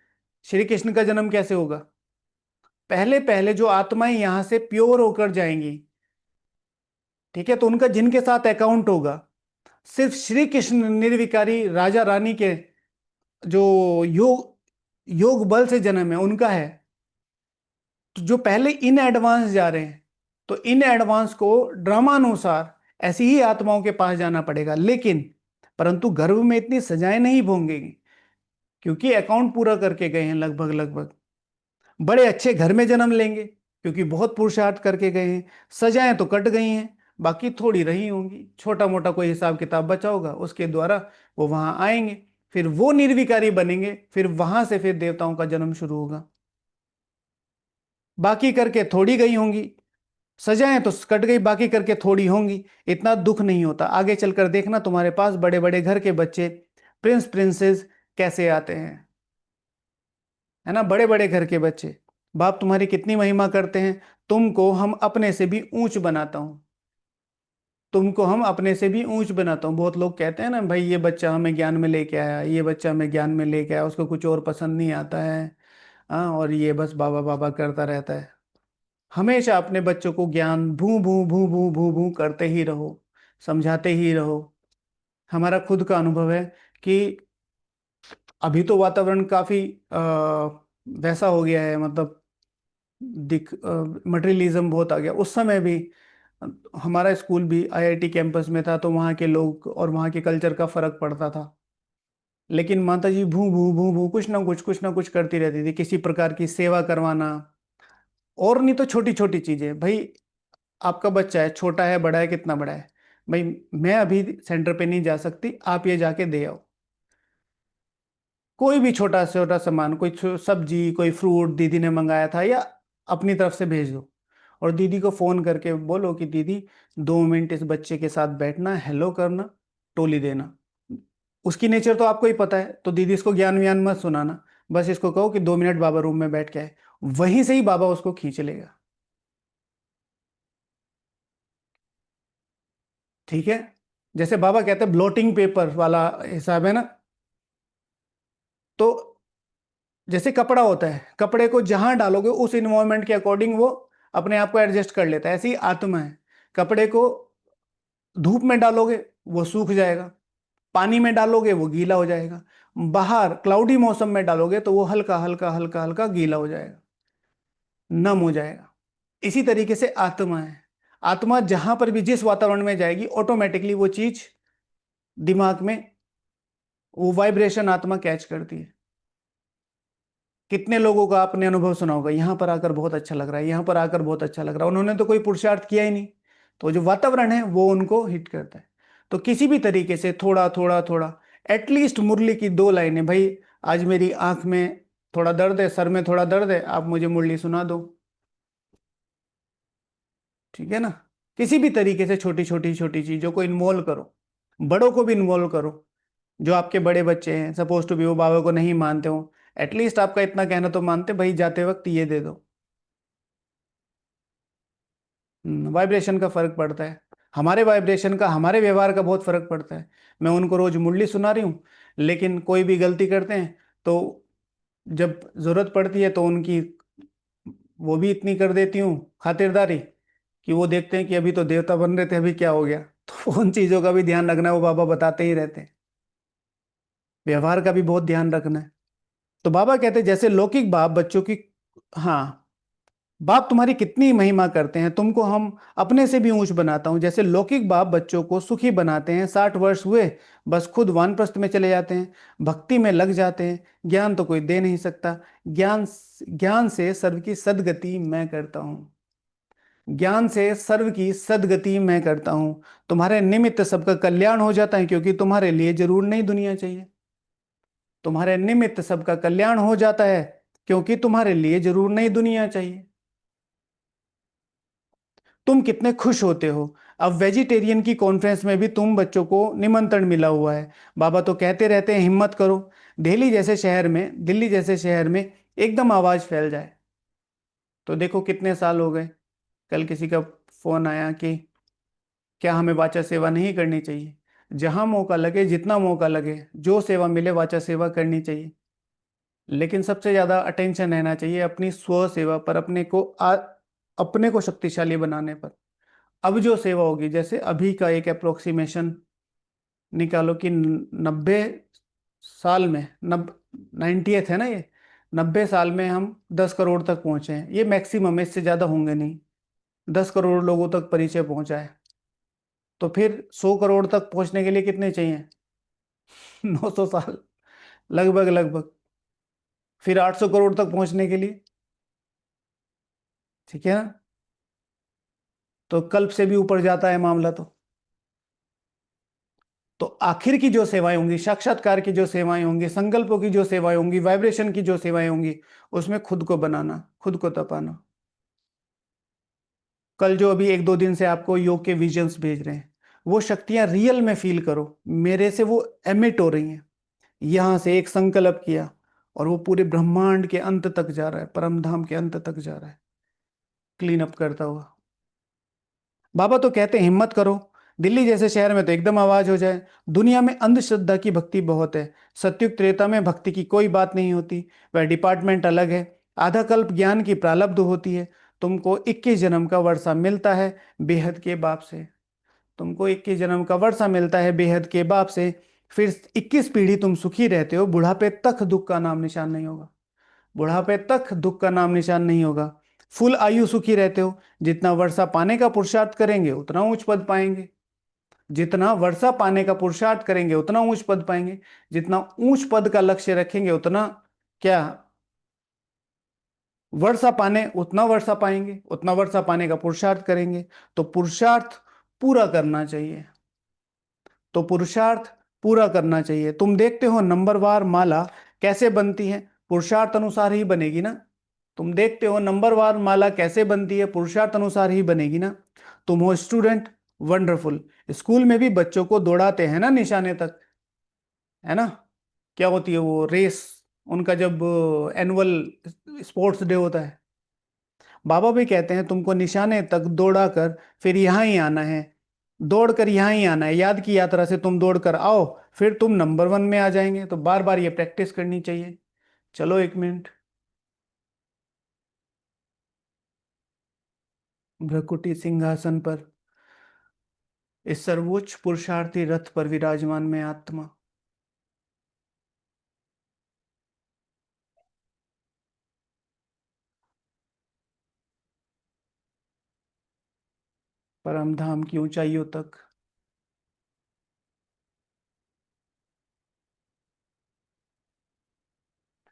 श्री कृष्ण का जन्म कैसे होगा? पहले पहले जो आत्माएं यहां से प्योर होकर जाएंगी, ठीक है, तो उनका जिनके साथ अकाउंट होगा, सिर्फ श्री कृष्ण निर्विकारी राजा रानी के जो योग योग बल से जन्म है उनका है। तो जो पहले इन एडवांस जा रहे हैं, तो इन एडवांस को ड्रामानुसार ऐसी ही आत्माओं के पास जाना पड़ेगा, लेकिन परंतु गर्भ में इतनी सजाएं नहीं भोगेंगी, क्योंकि अकाउंट पूरा करके गए हैं लगभग लगभग। बड़े अच्छे घर में जन्म लेंगे, क्योंकि बहुत पुरुषार्थ करके गए हैं। सजाएं तो कट गई हैं, बाकी थोड़ी रही होंगी, छोटा मोटा कोई हिसाब किताब बचा होगा, उसके द्वारा वो वहां आएंगे, फिर वो निर्विकारी बनेंगे, फिर वहां से फिर देवताओं का जन्म शुरू होगा। बाकी करके थोड़ी गई होंगी, सजाएं तो कट गई, बाकी करके थोड़ी होंगी, इतना दुख नहीं होता। आगे चलकर देखना तुम्हारे पास बड़े बड़े घर के बच्चे, प्रिंस प्रिंसेस कैसे आते हैं, है ना, बड़े बड़े घर के बच्चे। बाप तुम्हारी कितनी महिमा करते हैं, तुमको हम अपने से भी ऊंच बनाता हूं, तुमको हम अपने से भी ऊंच बनाता हूं। बहुत लोग कहते हैं ना, भाई ये बच्चा हमें ज्ञान में लेके आया, ये बच्चा हमें ज्ञान में लेके आया, उसको कुछ और पसंद नहीं आता है, हाँ, और ये बस बाबा बाबा करता रहता है। हमेशा अपने बच्चों को ज्ञान भू भू भू भू भू भू करते ही रहो, समझाते ही रहो। हमारा खुद का अनुभव है कि अभी तो वातावरण काफी वैसा हो गया है, मतलब दिख मटेरियलिज्म बहुत आ गया। उस समय भी हमारा स्कूल भी आईआईटी कैंपस में था, तो वहाँ के लोग और वहाँ के कल्चर का फर्क पड़ता था। लेकिन माता जी भू भू भू भू कुछ ना कुछ करती रहती थी, किसी प्रकार की सेवा करवाना, और नहीं तो छोटी छोटी चीजें। भाई आपका बच्चा है, छोटा है बड़ा है, कितना बड़ा है, भाई मैं अभी सेंटर पे नहीं जा सकती, आप ये जाके दे आओ। कोई भी छोटा से छोटा सामान, कोई सब्जी कोई फ्रूट दीदी ने मंगाया था, या अपनी तरफ से भेज दो, और दीदी को फोन करके बोलो कि दीदी 2 मिनट इस बच्चे के साथ बैठना, हेलो करना, टोली देना। उसकी नेचर तो आपको ही पता है, तो दीदी इसको ज्ञान व्यान मत सुनाना, बस इसको कहो कि 2 मिनट बाबा रूम में बैठ के आए, वहीं से ही बाबा उसको खींच लेगा। ठीक है, जैसे बाबा कहते हैं ब्लोटिंग पेपर वाला हिसाब है ना। तो जैसे कपड़ा होता है, कपड़े को जहां डालोगे उस इन्वायरमेंट के अकॉर्डिंग वो अपने आप को एडजस्ट कर लेता है, ऐसे ही आत्मा है। कपड़े को धूप में डालोगे वो सूख जाएगा, पानी में डालोगे वो गीला हो जाएगा, बाहर क्लाउडी मौसम में डालोगे तो वो हल्का हल्का हल्का हल्का गीला हो जाएगा, नम हो जाएगा। इसी तरीके से आत्मा है। आत्मा जहां पर भी जिस वातावरण में जाएगी, ऑटोमेटिकली वो चीज दिमाग में, वो वाइब्रेशन आत्मा कैच करती है। कितने लोगों का आपने अनुभव सुना होगा, यहां पर आकर बहुत अच्छा लग रहा है, यहां पर आकर बहुत अच्छा लग रहा है, उन्होंने तो कोई पुरुषार्थ किया ही नहीं, तो जो वातावरण है वो उनको हिट करता है। तो किसी भी तरीके से थोड़ा थोड़ा थोड़ा, एटलीस्ट मुरली की 2 लाइनें, भाई आज मेरी आंख में थोड़ा दर्द है, सर में थोड़ा दर्द है, आप मुझे मुरली सुना दो, ठीक है ना। किसी भी तरीके से छोटी छोटी छोटी चीजों को इन्वॉल्व करो, बड़ों को भी इन्वॉल्व करो। जो आपके बड़े बच्चे हैं, सपोज टू बी, वो बाबा को नहीं मानते हो, एटलीस्ट आपका इतना कहना तो मानते, भाई जाते वक्त ये दे दो। वाइब्रेशन का फर्क पड़ता है, हमारे वाइब्रेशन का, हमारे व्यवहार का बहुत फर्क पड़ता है। मैं उनको रोज मुरली सुना रही हूँ, लेकिन कोई भी गलती करते हैं तो जब जरूरत पड़ती है तो उनकी वो भी इतनी कर देती हूँ खातिरदारी, कि वो देखते हैं कि अभी तो देवता बन रहे थे, अभी क्या हो गया। तो उन चीजों का भी ध्यान रखना है, वो बाबा बताते ही रहते हैं। व्यवहार का भी बहुत ध्यान रखना है। तो बाबा कहते हैं जैसे लौकिक बाप बच्चों की, हाँ, बाप तुम्हारी कितनी महिमा करते हैं, तुमको हम अपने से भी ऊंच बनाता हूं। जैसे लौकिक बाप बच्चों को सुखी बनाते हैं, 60 वर्ष हुए बस खुद वानप्रस्थ में चले जाते हैं, भक्ति में लग जाते हैं, ज्ञान तो कोई दे नहीं सकता। ज्ञान ज्ञान से सर्व की सदगति मैं करता हूँ, ज्ञान से सर्व की सदगति मैं करता हूँ। तुम्हारे निमित्त सबका कल्याण हो जाता है, क्योंकि तुम्हारे लिए जरूर नहीं दुनिया चाहिए। तुम्हारे निमित्त सबका कल्याण हो जाता है, क्योंकि तुम्हारे लिए जरूर नहीं दुनिया चाहिए। तुम कितने खुश होते हो। अब वेजिटेरियन की कॉन्फ्रेंस में भी तुम बच्चों को निमंत्रण मिला हुआ है। बाबा तो कहते रहते हैं हिम्मत करो, दिल्ली जैसे शहर में एकदम आवाज फैल जाए। तो देखो कितने साल हो गए, कल किसी का फोन आया कि क्या हमें वाचा सेवा नहीं करनी चाहिए? जहां मौका लगे, जितना मौका लगे, जो सेवा मिले वाचा सेवा करनी चाहिए। लेकिन सबसे ज्यादा अटेंशन रहना चाहिए अपनी स्व सेवा पर, अपने को शक्तिशाली बनाने पर। अब जो सेवा होगी, जैसे अभी का एक अप्रोक्सीमेशन निकालो कि 90 साल में, 90th है ना ये, 90 साल में हम 10 करोड़ तक पहुंचे हैं। ये मैक्सिमम है, इससे ज्यादा होंगे नहीं। 10 करोड़ लोगों तक परिचय पहुंचा है। तो फिर 100 करोड़ तक पहुंचने के लिए कितने चाहिए? 900 साल, लगभग लगभग। फिर 800 करोड़ तक पहुंचने के लिए, ठीक है ना? तो कल्प से भी ऊपर जाता है मामला। तो आखिर की जो सेवाएं होंगी, साक्षात्कार की जो सेवाएं होंगी, संकल्पों की जो सेवाएं होंगी, वाइब्रेशन की जो सेवाएं होंगी, उसमें खुद को बनाना, खुद को तपाना। कल जो अभी 1-2 दिन से आपको योग के विजन्स भेज रहे हैं, वो शक्तियां रियल में फील करो। मेरे से वो एमिट हो रही हैं। यहां से एक संकल्प किया और वो पूरे ब्रह्मांड के अंत तक जा रहा है, परम धाम के अंत तक जा रहा है, क्लीन अप करता हुआ। बाबा तो कहते हैं हिम्मत करो। दिल्ली जैसे शहर में तो एकदम आवाज हो जाए। दुनिया में अंधश्रद्धा की भक्ति बहुत है। सत्युग त्रेता में भक्ति की कोई बात नहीं होती, वह डिपार्टमेंट अलग है। आधा कल्प ज्ञान की प्रारब्ध होती है। तुमको 21 जन्म का वर्षा मिलता है बेहद के बाप से। तुमको 21 जन्म का वर्षा मिलता है बेहद के बाप से। फिर 21 पीढ़ी तुम सुखी रहते हो, बुढ़ापे तक दुख का नाम निशान नहीं होगा। बुढ़ापे तक दुख का नाम निशान नहीं होगा। फुल आयु सुखी रहते हो। जितना वर्षा पाने का पुरुषार्थ करेंगे उतना उच्च पद पाएंगे। जितना वर्षा पाने का पुरुषार्थ करेंगे उतना ऊंच पद पाएंगे। जितना ऊंच पद का लक्ष्य रखेंगे उतना क्या, वर्षा पाने, उतना वर्षा पाएंगे, उतना वर्षा पाने का पुरुषार्थ करेंगे। तो पुरुषार्थ पूरा करना चाहिए। तो पुरुषार्थ पूरा करना चाहिए। तुम देखते हो नंबरवार माला कैसे बनती है, पुरुषार्थ अनुसार ही बनेगी ना। तुम देखते हो नंबरवार माला कैसे बनती है, पुरुषार्थ अनुसार ही बनेगी ना। तुम हो स्टूडेंट, वंडरफुल। स्कूल में भी बच्चों को दौड़ाते हैं ना निशाने तक, है ना? क्या होती है वो रेस, उनका जब एनुअल स्पोर्ट्स डे होता है। बाबा भी कहते हैं तुमको निशाने तक दौड़ा कर फिर यहाँ ही आना है। दौड़ कर यहाँ ही आना है, याद की यात्रा से तुम दौड़ कर आओ, फिर तुम नंबर 1 में आ जाएंगे। तो बार बार ये प्रैक्टिस करनी चाहिए। चलो 1 मिनट। भ्रकुटी सिंहासन पर, इस सर्वोच्च पुरुषार्थी रथ पर विराजमान में आत्मा। परम धाम की ऊंचाइयों तक,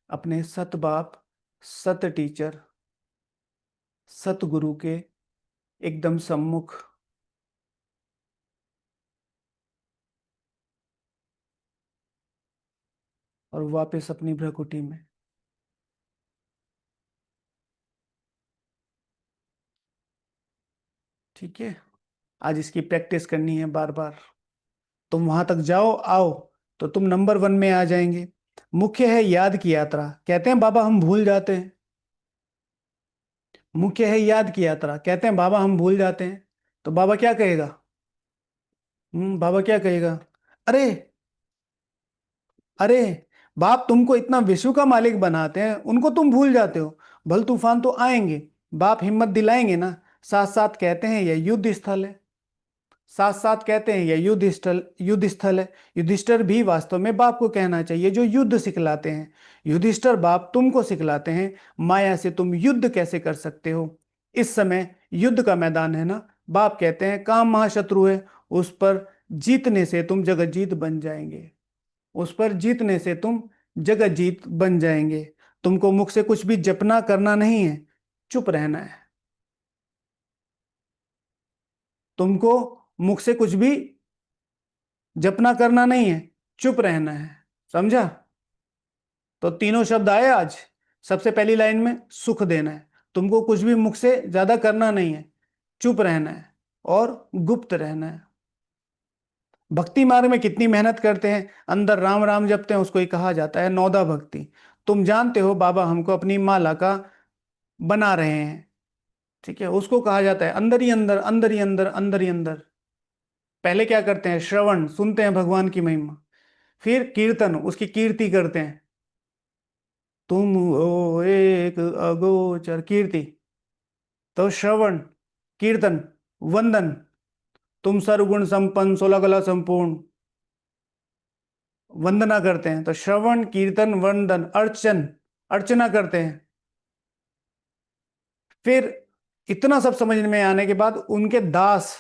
अपने सत बाप, सत टीचर, सत गुरु के एकदम सम्मुख। और वापस अपनी भ्रकुटी में। ठीक है, आज इसकी प्रैक्टिस करनी है बार बार। तुम वहां तक जाओ, आओ, तो तुम नंबर 1 में आ जाएंगे। मुख्य है याद की यात्रा, कहते हैं बाबा हम भूल जाते हैं। मुख्य है याद की यात्रा, कहते हैं बाबा हम भूल जाते हैं। तो बाबा क्या कहेगा? बाबा क्या कहेगा? अरे, अरे, बाप तुमको इतना विश्व का मालिक बनाते हैं, उनको तुम भूल जाते हो। भल तूफान तो आएंगे, बाप हिम्मत दिलाएंगे ना। साथ साथ कहते हैं यह युद्ध स्थल है। साथ साथ कहते हैं यह युद्ध स्थल है। युधिष्ठिर भी वास्तव में बाप को कहना चाहिए जो युद्ध सिखलाते हैं। युधिष्ठिर बाप तुमको सिखलाते हैं माया से तुम युद्ध कैसे कर सकते हो। इस समय युद्ध का मैदान है ना। बाप कहते हैं काम महाशत्रु है, उस पर जीतने से तुम जगत जीत बन जाएंगे। उस पर जीतने से तुम जगत जीत बन जाएंगे। तुमको मुख से कुछ भी जपना करना नहीं है, चुप रहना है। तुमको मुख से कुछ भी जपना करना नहीं है, चुप रहना है। समझा? तो तीनों शब्द आए आज। सबसे पहली लाइन में सुख देना है। तुमको कुछ भी मुख से ज्यादा करना नहीं है, चुप रहना है और गुप्त रहना है। भक्ति मार्ग में कितनी मेहनत करते हैं, अंदर राम राम जपते हैं, उसको ही कहा जाता है नौदा भक्ति। तुम जानते हो बाबा हमको अपनी माला का बना रहे हैं। ठीक है, उसको कहा जाता है अंदर ही अंदर, अंदर ही अंदर, अंदर ही अंदर। पहले क्या करते हैं, श्रवण सुनते हैं भगवान की महिमा, फिर कीर्तन उसकी कीर्ति करते हैं। तुम हो एक अगोचर, कीर्ति। तो श्रवण, कीर्तन, वंदन, तुम सर्वगुण संपन्न 16 कला संपूर्ण, वंदना करते हैं। तो श्रवण कीर्तन वंदन अर्चन, अर्चना करते हैं। फिर इतना सब समझ में आने के बाद उनके दास,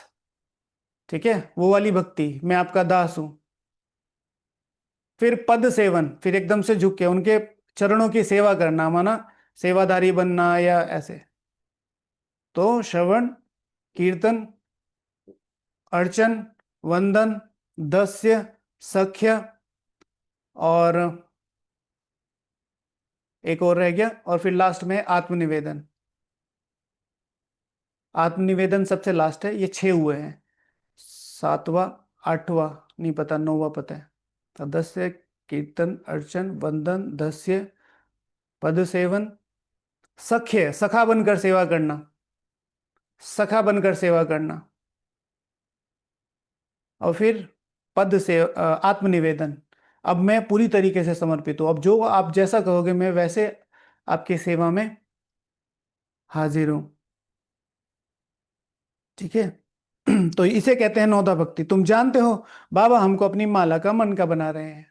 ठीक है, वो वाली भक्ति, मैं आपका दास हूं। फिर पद सेवन, फिर एकदम से झुक के उनके चरणों की सेवा करना, माना सेवादारी बनना या ऐसे। तो श्रवण कीर्तन अर्चन वंदन दस्य सख्य, और एक और रह गया, और फिर लास्ट में आत्मनिवेदन। आत्मनिवेदन सबसे लास्ट है, ये 6 हुए हैं। सातवां, आठवां नहीं पता, नौवां पता है। तो दस्य कीर्तन अर्चन वंदन दस्य पद सेवन सख्य, सखा बनकर सेवा करना, सखा बनकर सेवा करना, और फिर पद से आत्मनिवेदन। अब मैं पूरी तरीके से समर्पित हूँ, अब जो आप जैसा कहोगे मैं वैसे आपकी सेवा में हाजिर हूँ। ठीक है। तो इसे कहते हैं नौदा भक्ति। तुम जानते हो बाबा हमको अपनी माला का मन का बना रहे हैं,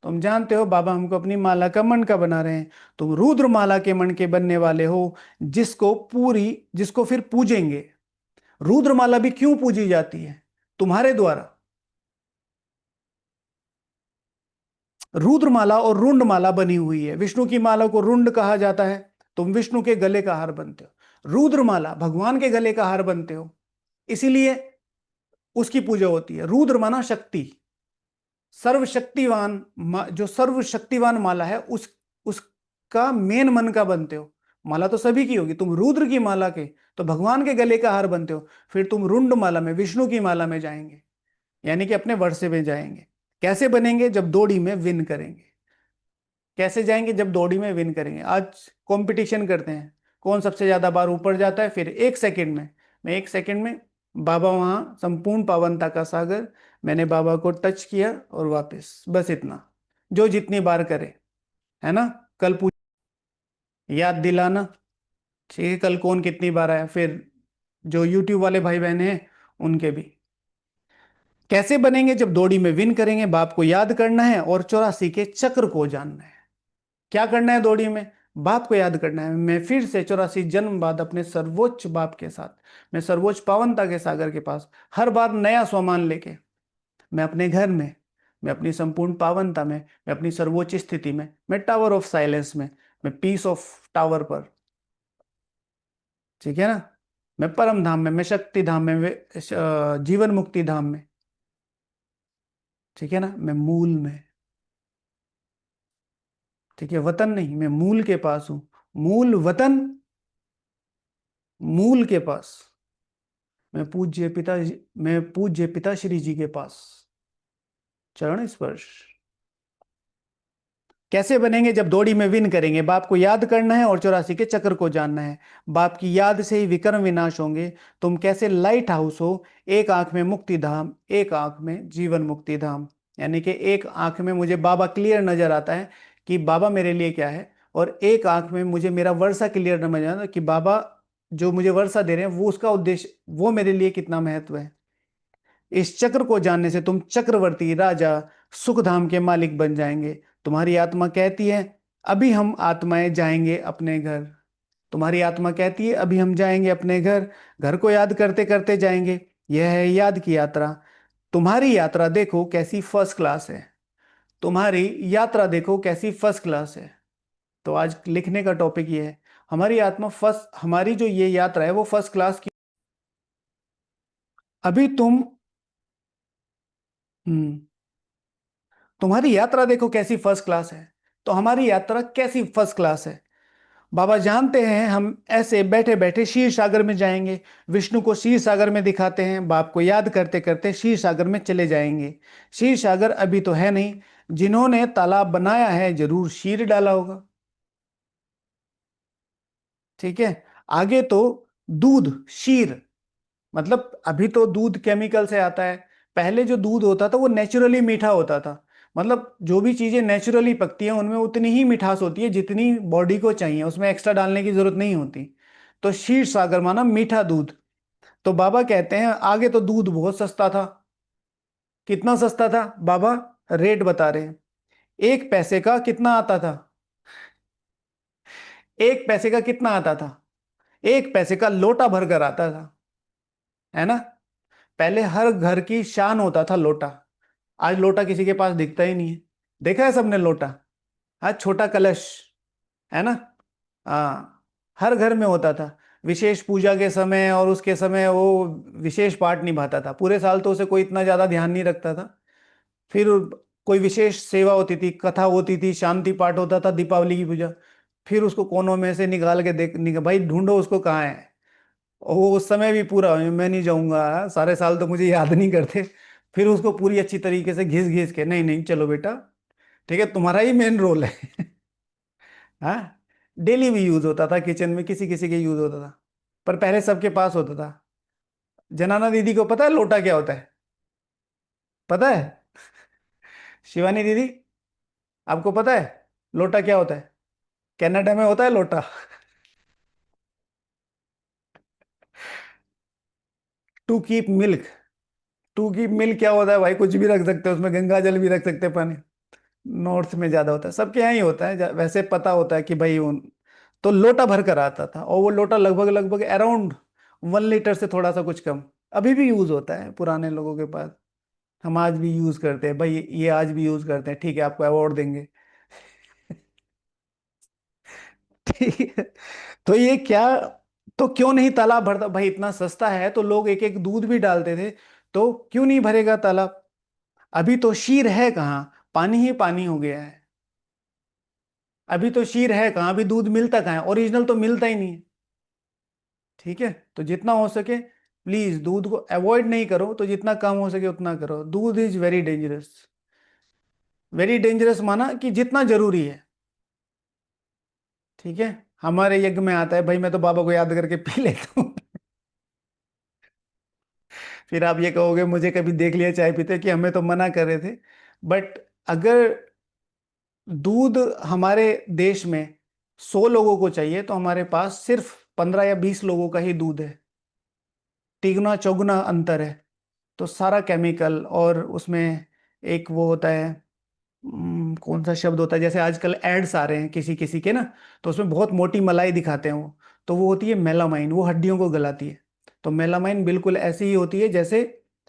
तुम जानते हो बाबा हमको अपनी माला का मन का बना रहे हैं। तुम रुद्र माला के मन के बनने वाले हो, जिसको पूरी, जिसको फिर पूजेंगे। रुद्र माला भी क्यों पूजी जाती है? तुम्हारे द्वारा। रुद्रमाला और रुंड माला बनी हुई है। विष्णु की माला को रुंड कहा जाता है, तुम विष्णु के गले का हार बनते हो। रुद्रमाला भगवान के गले का हार बनते हो, इसीलिए उसकी पूजा होती है। रुद्र माना शक्ति, सर्वशक्तिवान, जो सर्वशक्तिवान माला है उसका मेन मन का बनते हो। माला तो सभी की होगी, तुम रुद्र की माला के तो भगवान के गले का हार बनते हो। फिर तुम रुंड माला में, विष्णु की माला में जाएंगे, यानी कि अपने वर्षे में जाएंगे। कैसे बनेंगे? जब दौड़ी में विन करेंगे। कैसे जाएंगे? जब दौड़ी में विन करेंगे। आज कंपटीशन करते हैं, कौन सबसे ज्यादा बार ऊपर जाता है। फिर 1 सेकंड में, मैं 1 सेकंड में, बाबा वहां संपूर्ण पावनता का सागर, मैंने बाबा को टच किया और वापस, बस इतना। जो जितनी बार करे, है ना। कल पूछ, याद दिलाना, ठीक है, कल कौन कितनी बार आया। फिर जो यूट्यूब वाले भाई बहन हैं उनके भी। कैसे बनेंगे? जब दौड़ी में विन करेंगे, बाप को याद करना है और 84 के चक्र को जानना है। क्या करना है दौड़ी में? बाप को याद करना है। मैं फिर से 84 जन्म बाद अपने सर्वोच्च बाप के साथ, मैं सर्वोच्च पावनता के सागर के पास, हर बार नया स्वमान लेके, मैं अपने घर में, मैं अपनी संपूर्ण पावनता में, मैं अपनी सर्वोच्च स्थिति में, मैं टावर ऑफ साइलेंस में, मैं पीस ऑफ टावर पर, ठीक है ना। मैं परम धाम में, मैं शक्ति धाम में, जीवन मुक्ति धाम में, ठीक है ना। मैं मूल में, ठीक है, वतन नहीं, मैं मूल के पास हूं। मूल वतन, मूल के पास, मैं पूज्य पिता श्री जी के पास, चरण स्पर्श। कैसे बनेंगे? जब दौड़ी में विन करेंगे, बाप को याद करना है और 84 के चक्र को जानना है। बाप की याद से ही विक्रम विनाश होंगे। तुम कैसे लाइट हाउस हो, एक आंख में मुक्ति धाम, एक आंख में जीवन मुक्ति धाम। यानी कि एक आंख में मुझे बाबा क्लियर नजर आता है कि बाबा मेरे लिए क्या है, और एक आंख में मुझे मेरा वर्षा क्लियर नजर आता है कि बाबा जो मुझे वर्षा दे रहे हैं वो, उसका उद्देश्य, वो मेरे लिए कितना महत्व है। इस चक्र को जानने से तुम चक्रवर्ती राजा सुख धाम के मालिक बन जाएंगे। तुम्हारी आत्मा कहती है अभी हम आत्माएं जाएंगे अपने घर। तुम्हारी आत्मा कहती है अभी हम जाएंगे अपने घर। घर को याद करते करते जाएंगे। यह है याद की यात्रा। तुम्हारी यात्रा देखो कैसी फर्स्ट क्लास है। तुम्हारी यात्रा देखो कैसी फर्स्ट क्लास है। तो आज लिखने का टॉपिक ये है, हमारी आत्मा फर्स्ट, हमारी जो ये यात्रा है वो फर्स्ट क्लास की। अभी तुम, हम्म, तुम्हारी यात्रा देखो कैसी फर्स्ट क्लास है। तो हमारी यात्रा कैसी फर्स्ट क्लास है? बाबा जानते हैं हम ऐसे बैठे बैठे क्षीर सागर में जाएंगे। विष्णु को क्षीर सागर में दिखाते हैं, बाप को याद करते करते क्षीर सागर में चले जाएंगे। क्षीर सागर अभी तो है नहीं, जिन्होंने तालाब बनाया है जरूर क्षीर डाला होगा। ठीक है। आगे तो दूध, शीर, मतलब अभी तो दूध केमिकल से आता है। पहले जो दूध होता था वो नेचुरली मीठा होता था। मतलब जो भी चीजें नेचुरली पकती हैं उनमें उतनी ही मिठास होती है जितनी बॉडी को चाहिए, उसमें एक्स्ट्रा डालने की जरूरत नहीं होती। तो क्षीर सागर माना मीठा दूध। तो बाबा कहते हैं आगे तो दूध बहुत सस्ता था। कितना सस्ता था बाबा? रेट बता रहे हैं। 1 पैसे का कितना आता था? 1 पैसे का कितना आता था? 1 पैसे का लोटा भर कर आता था, है ना। पहले हर घर की शान होता था लोटा। आज लोटा किसी के पास दिखता ही नहीं है। देखा है सबने लोटा? हाँ, छोटा कलश, है ना। हाँ, हर घर में होता था। विशेष पूजा के समय और उसके समय वो विशेष पाठ निभाता था। पूरे साल तो उसे कोई इतना ज्यादा ध्यान नहीं रखता था। फिर कोई विशेष सेवा होती थी, कथा होती थी, शांति पाठ होता था, दीपावली की पूजा। फिर उसको कोनों में से निकाल के भाई ढूंढो उसको कहाँ है। और वो उस समय भी पूरा मैं नहीं जाऊंगा, सारे साल तो मुझे याद नहीं करते। फिर उसको पूरी अच्छी तरीके से घिस घिस के, नहीं नहीं चलो बेटा, ठीक है, तुम्हारा ही मेन रोल है। हाँ, डेली भी यूज होता था, किचन में किसी किसी के यूज होता था, पर पहले सबके पास होता था। जनाना दीदी को पता है लोटा क्या होता है? पता है? शिवानी दीदी, आपको पता है लोटा क्या होता है? कनाडा में होता है लोटा। To keep milk. To keep milk क्या होता है भाई? कुछ भी रख सकते हैं उसमें, गंगा जल भी रख सकते हैं, पानी। नॉर्थ में ज्यादा होता है, सबके यहाँ ही होता है, वैसे पता होता है कि भाई उन। तो लोटा भर कर आता था, और वो लोटा लगभग लगभग अराउंड 1 लीटर से थोड़ा सा कुछ कम। अभी भी यूज होता है पुराने लोगों के पास। हम आज भी यूज करते हैं भाई, ये आज भी यूज करते हैं, ठीक है, आपको अवार्ड देंगे। ठीक है। तो ये क्या, तो क्यों नहीं तालाब भरता भाई? इतना सस्ता है तो लोग एक एक दूध भी डालते थे। तो क्यों नहीं भरेगा तालाब? अभी तो शीर है कहाँ, पानी ही पानी हो गया है। अभी तो शीर है कहाँ, अभी दूध मिलता कहाँ है? ओरिजिनल तो मिलता ही नहीं है। ठीक है, तो जितना हो सके प्लीज दूध को अवॉइड नहीं करो, तो जितना कम हो सके उतना करो। दूध is very dangerous. Very dangerous माना कि जितना जरूरी है। ठीक है। हमारे यज्ञ में आता है भाई, मैं तो बाबा को याद करके पी लेता हूँ। फिर आप ये कहोगे मुझे कभी देख लिया चाय पीते, कि हमें तो मना कर रहे थे। बट अगर दूध हमारे देश में 100 लोगों को चाहिए, तो हमारे पास सिर्फ 15 या 20 लोगों का ही दूध है। तिगुना चौगुना अंतर है। तो सारा केमिकल, और उसमें एक वो होता है, कौन सा शब्द होता है, जैसे आजकल एड्स आ रहे हैं किसी किसी के ना, तो उसमें बहुत मोटी मलाई दिखाते हैं वो। तो वो होती है मेलामाइन, वो हड्डियों को गलाती है। तो मेलामाइन बिल्कुल ऐसी ही होती है जैसे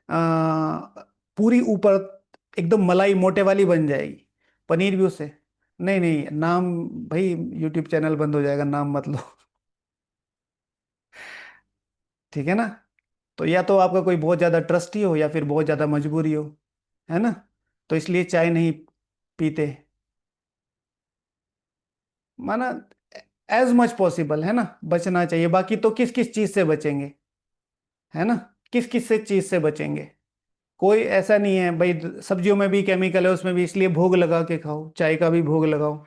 पूरी ऊपर एकदम मलाई मोटे वाली बन जाएगी। पनीर भी उससे। नहीं नहीं, नाम भाई, यूट्यूब चैनल बंद हो जाएगा, नाम मत लो। ठीक है ना। तो या तो आपका कोई बहुत ज्यादा ट्रस्टी हो, या फिर बहुत ज्यादा मजबूरी हो, है ना। तो इसलिए चाय नहीं पीते, माना एज मच पॉसिबल, है ना, बचना चाहिए। बाकी तो किस किस चीज से बचेंगे, है ना। किस किस से चीज से बचेंगे? कोई ऐसा नहीं है भाई, सब्जियों में भी केमिकल है, उसमें भी, इसलिए भोग लगा के खाओ, चाय का भी भोग लगाओ।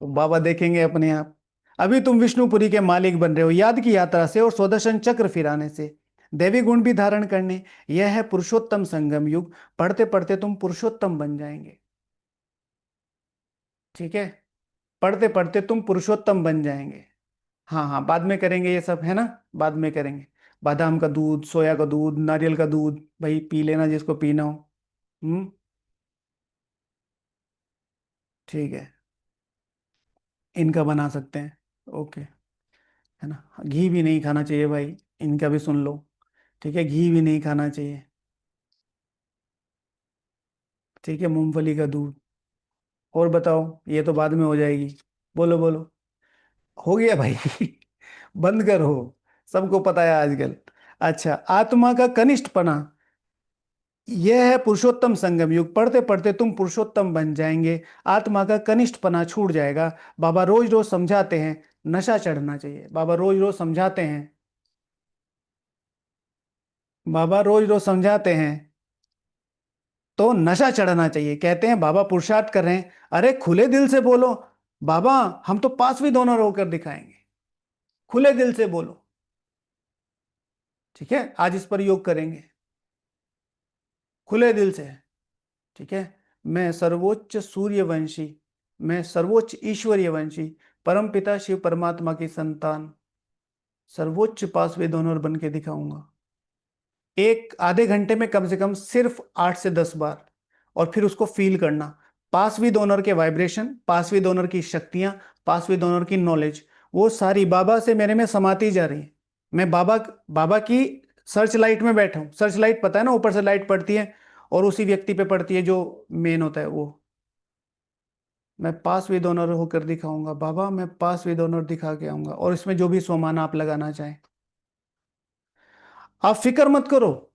तो बाबा देखेंगे अपने आप। अभी तुम विष्णुपुरी के मालिक बन रहे हो, याद की यात्रा से और सुदर्शन चक्र फिराने से, दैवी गुण भी धारण करने। यह है पुरुषोत्तम संगम युग। पढ़ते पढ़ते तुम पुरुषोत्तम बन जाएंगे। ठीक है, पढ़ते पढ़ते तुम पुरुषोत्तम बन जाएंगे। हाँ हाँ, बाद में करेंगे ये सब, है ना। बाद में करेंगे। बादाम का दूध, सोया का दूध, नारियल का दूध, भाई पी लेना जिसको पीना हो। हम्म। ठीक है, इनका बना सकते हैं। ओके, है ना। घी भी नहीं खाना चाहिए भाई, इनका भी सुन लो। ठीक है, घी भी नहीं खाना चाहिए। ठीक है, मूंगफली का दूध। और बताओ, ये तो बाद में हो जाएगी। बोलो बोलो। हो गया भाई। बंद करो, सबको पता है आजकल। अच्छा, आत्मा का कनिष्ठपना, यह है पुरुषोत्तम संगम युग। पढ़ते पढ़ते तुम पुरुषोत्तम बन जाएंगे। आत्मा का कनिष्ठपना छूट जाएगा। बाबा रोज रोज समझाते हैं, नशा चढ़ना चाहिए। बाबा रोज रोज समझाते हैं। बाबा रोज रोज समझाते हैं, तो नशा चढ़ना चाहिए। कहते हैं बाबा पुरुषार्थ कर रहे हैं, अरे खुले दिल से बोलो। बाबा हम तो 5वीं डोनर होकर दिखाएंगे। खुले दिल से बोलो। ठीक है, आज इस पर योग करेंगे, खुले दिल से। ठीक है। मैं सर्वोच्च सूर्यवंशी, मैं सर्वोच्च ईश्वरीय वंशी, परमपिता शिव परमात्मा की संतान, सर्वोच्च पासवे डोनर बन के दिखाऊंगा। एक आधे घंटे में कम से कम सिर्फ 8 से 10 बार, और फिर उसको फील करना। पासवी डोनर के वाइब्रेशन, पासवी डोनर की शक्तियां, पासवी डोनर की नॉलेज, वो सारी बाबा से मेरे में समाती जा रही है। मैं बाबा बाबा की सर्च लाइट में बैठा हूँ। सर्च लाइट पता है ना, ऊपर से लाइट पड़ती है और उसी व्यक्ति पे पड़ती है जो मेन होता है वो। मैं पास विद ऑनर होकर दिखाऊंगा बाबा, मैं पास विद ऑनर दिखा के आऊंगा, और इसमें जो भी सोमान आप लगाना चाहें। आप फिक्र मत करो,